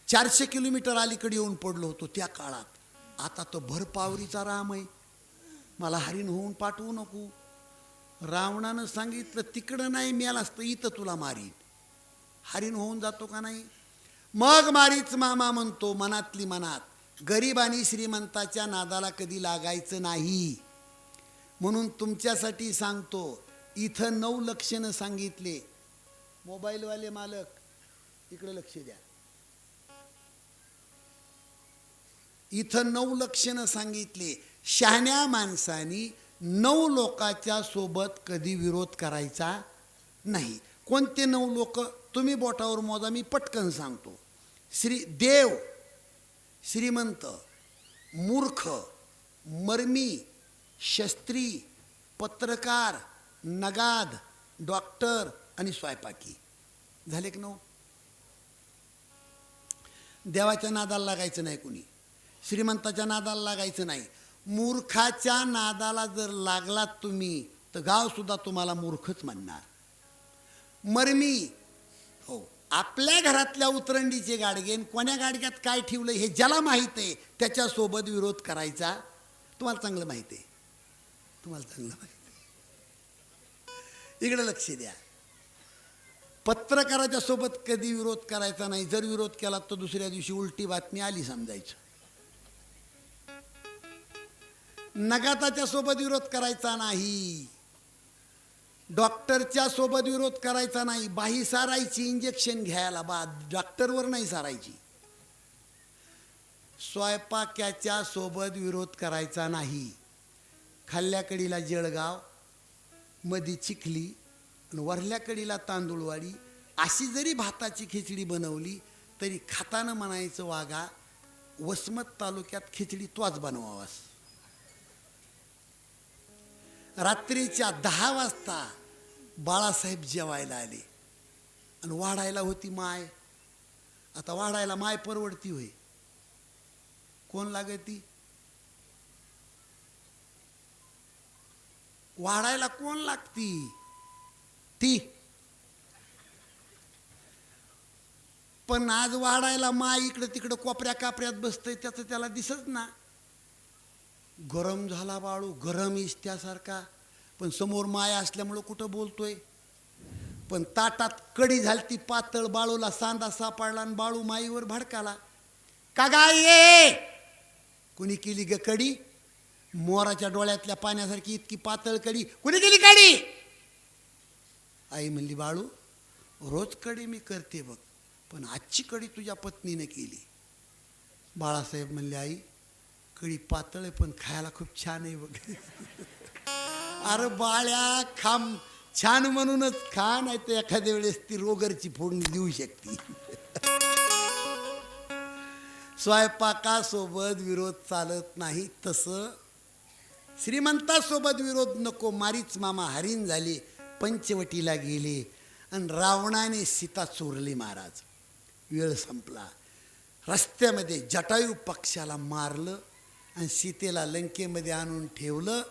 400 किलोमीटर अलीकडे येऊन पडलो होतो त्या काळात. आता तो भरपावरीचा राम आहे, मला हरीण होऊन पाठवू नको. रावणानं सांगितलं, तिकडं नाही मेलास तर इथं तुला मारीन. हरीण होऊन जातो का नाही. मग मारीच मामा म्हणतो मनातली मनात, गरीब आणि श्रीमंताच्या नादाला कधी लागायचं नाही. म्हणून तुमच्यासाठी सांगतो, इथं 9 लक्षणं सांगितले. मोबाईलवाले मालक इकडे लक्ष द्या. इथं 9 लक्षणं सांगितले. शहाण्या माणसानी 9 लोकांच्या सोबत कधी विरोध करायचा नाही. कोणते 9 लोक तुम्ही बोटावर मोजा, मी पटकन सांगतो. देव, श्रीमंत, मूर्ख, मर्मी, शस्त्री, पत्रकार, नगाद, डॉक्टर आणि स्वयंपाकी. झाले की 9? देवाच्या नादाला लागायचं नाही कुणी, श्रीमंताच्या नादाला लागायचं नाही. मूर्खाच्या नादाला जर लागलात तुम्ही तर गाव सुद्धा तुम्हाला मूर्खच म्हणणार. मर्मी, हो, आपल्या घरातल्या उतरंडीचे गाडगे, कोण्या गाडग्यात काय ठेवलं हे ज्याला माहीत आहे त्याच्यासोबत विरोध करायचा. तुम्हाला चांगलं माहिती आहे, तुम्हाला चांगलं माहिती आहे. इकडे लक्ष द्या. पत्रकाराच्या सोबत कधी विरोध करायचा नाही. जर विरोध केला तर दुसऱ्या दिवशी उलटी बातमी आली समजायचं. नगाताच्या सोबत विरोध करायचा नाही. डॉक्टरच्या सोबत विरोध करायचा नाही. बाही सारायची इंजेक्शन घ्यायला, डॉक्टरवर नाही सारायची. स्वयंपाक्याच्या सोबत विरोध करायचा नाही. खाल्ल्याकडीला जळगाव, मधी चिखली आणि वरल्याकडीला तांदूळवाडी अशी जरी भाताची खिचडी बनवली तरी खाताना म्हणायचं, वागा वसमत तालुक्यात खिचडी तोच बनवावास. रात्रीच्या 10 वाजता बाळासाहेब जेवायला आले आणि वाढायला होती माय. आता वाढायला माय परवडती होय, कोण लागती? वाढायला कोण लागती? ती. पण आज वाढायला माय इकडं तिकडं कोपऱ्या कापऱ्यात बसतंय, त्याचं त्याला दिसत ना. गरम झाला बाळू, गरम इष्ट्यासारखा, पण समोर माया असल्यामुळं कुठं बोलतोय. पण ताटात कडी झालती पातळ, बाळूला सांदा सापडला आणि बाळू माईवर भडकाला. का गाय कुणी केली ग कडी? मोराच्या डोळ्यातल्या पाण्यासारखी इतकी पातळ कडी कुणी केली कडी? आई म्हणली, बाळू रोज कडी मी करते बघ, पण आजची कडी तुझ्या पत्नीने केली. बाळासाहेब म्हणले, आई कडी पातळ आहे पण खायला खूप छान आहे बघ. अरे बाळ्या, खाम छान म्हणूनच खा, नाही तर एखाद्या वेळेस ती रोगरची फोडणी देऊ शकते. स्वयंपाकासोबत विरोध चालत नाही. तसं श्रीमंतासोबत विरोध नको. मारीच मामा हरीण झाले, पंचवटीला गेले आणि रावणाने सीता चोरली महाराज. वेळ संपला. रस्त्यामध्ये जटायू पक्षाला मारलं आणि सीतेला लंकेमध्ये आणून ठेवलं.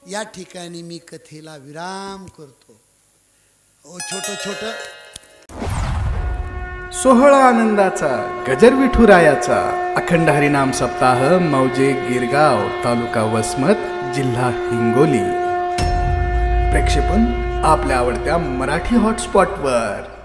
या ठिकाणी मी कथेला विराम करतो. छोटं छोटं सोहळा आनंदाचा गजर विठुरायाचा अखंड हरिनाम सप्ताह मौजे गिरगाव, तालुका वसमत, जिल्हा हिंगोली. प्रक्षेपण आपल्या आवडत्या मराठी हॉटस्पॉटवर.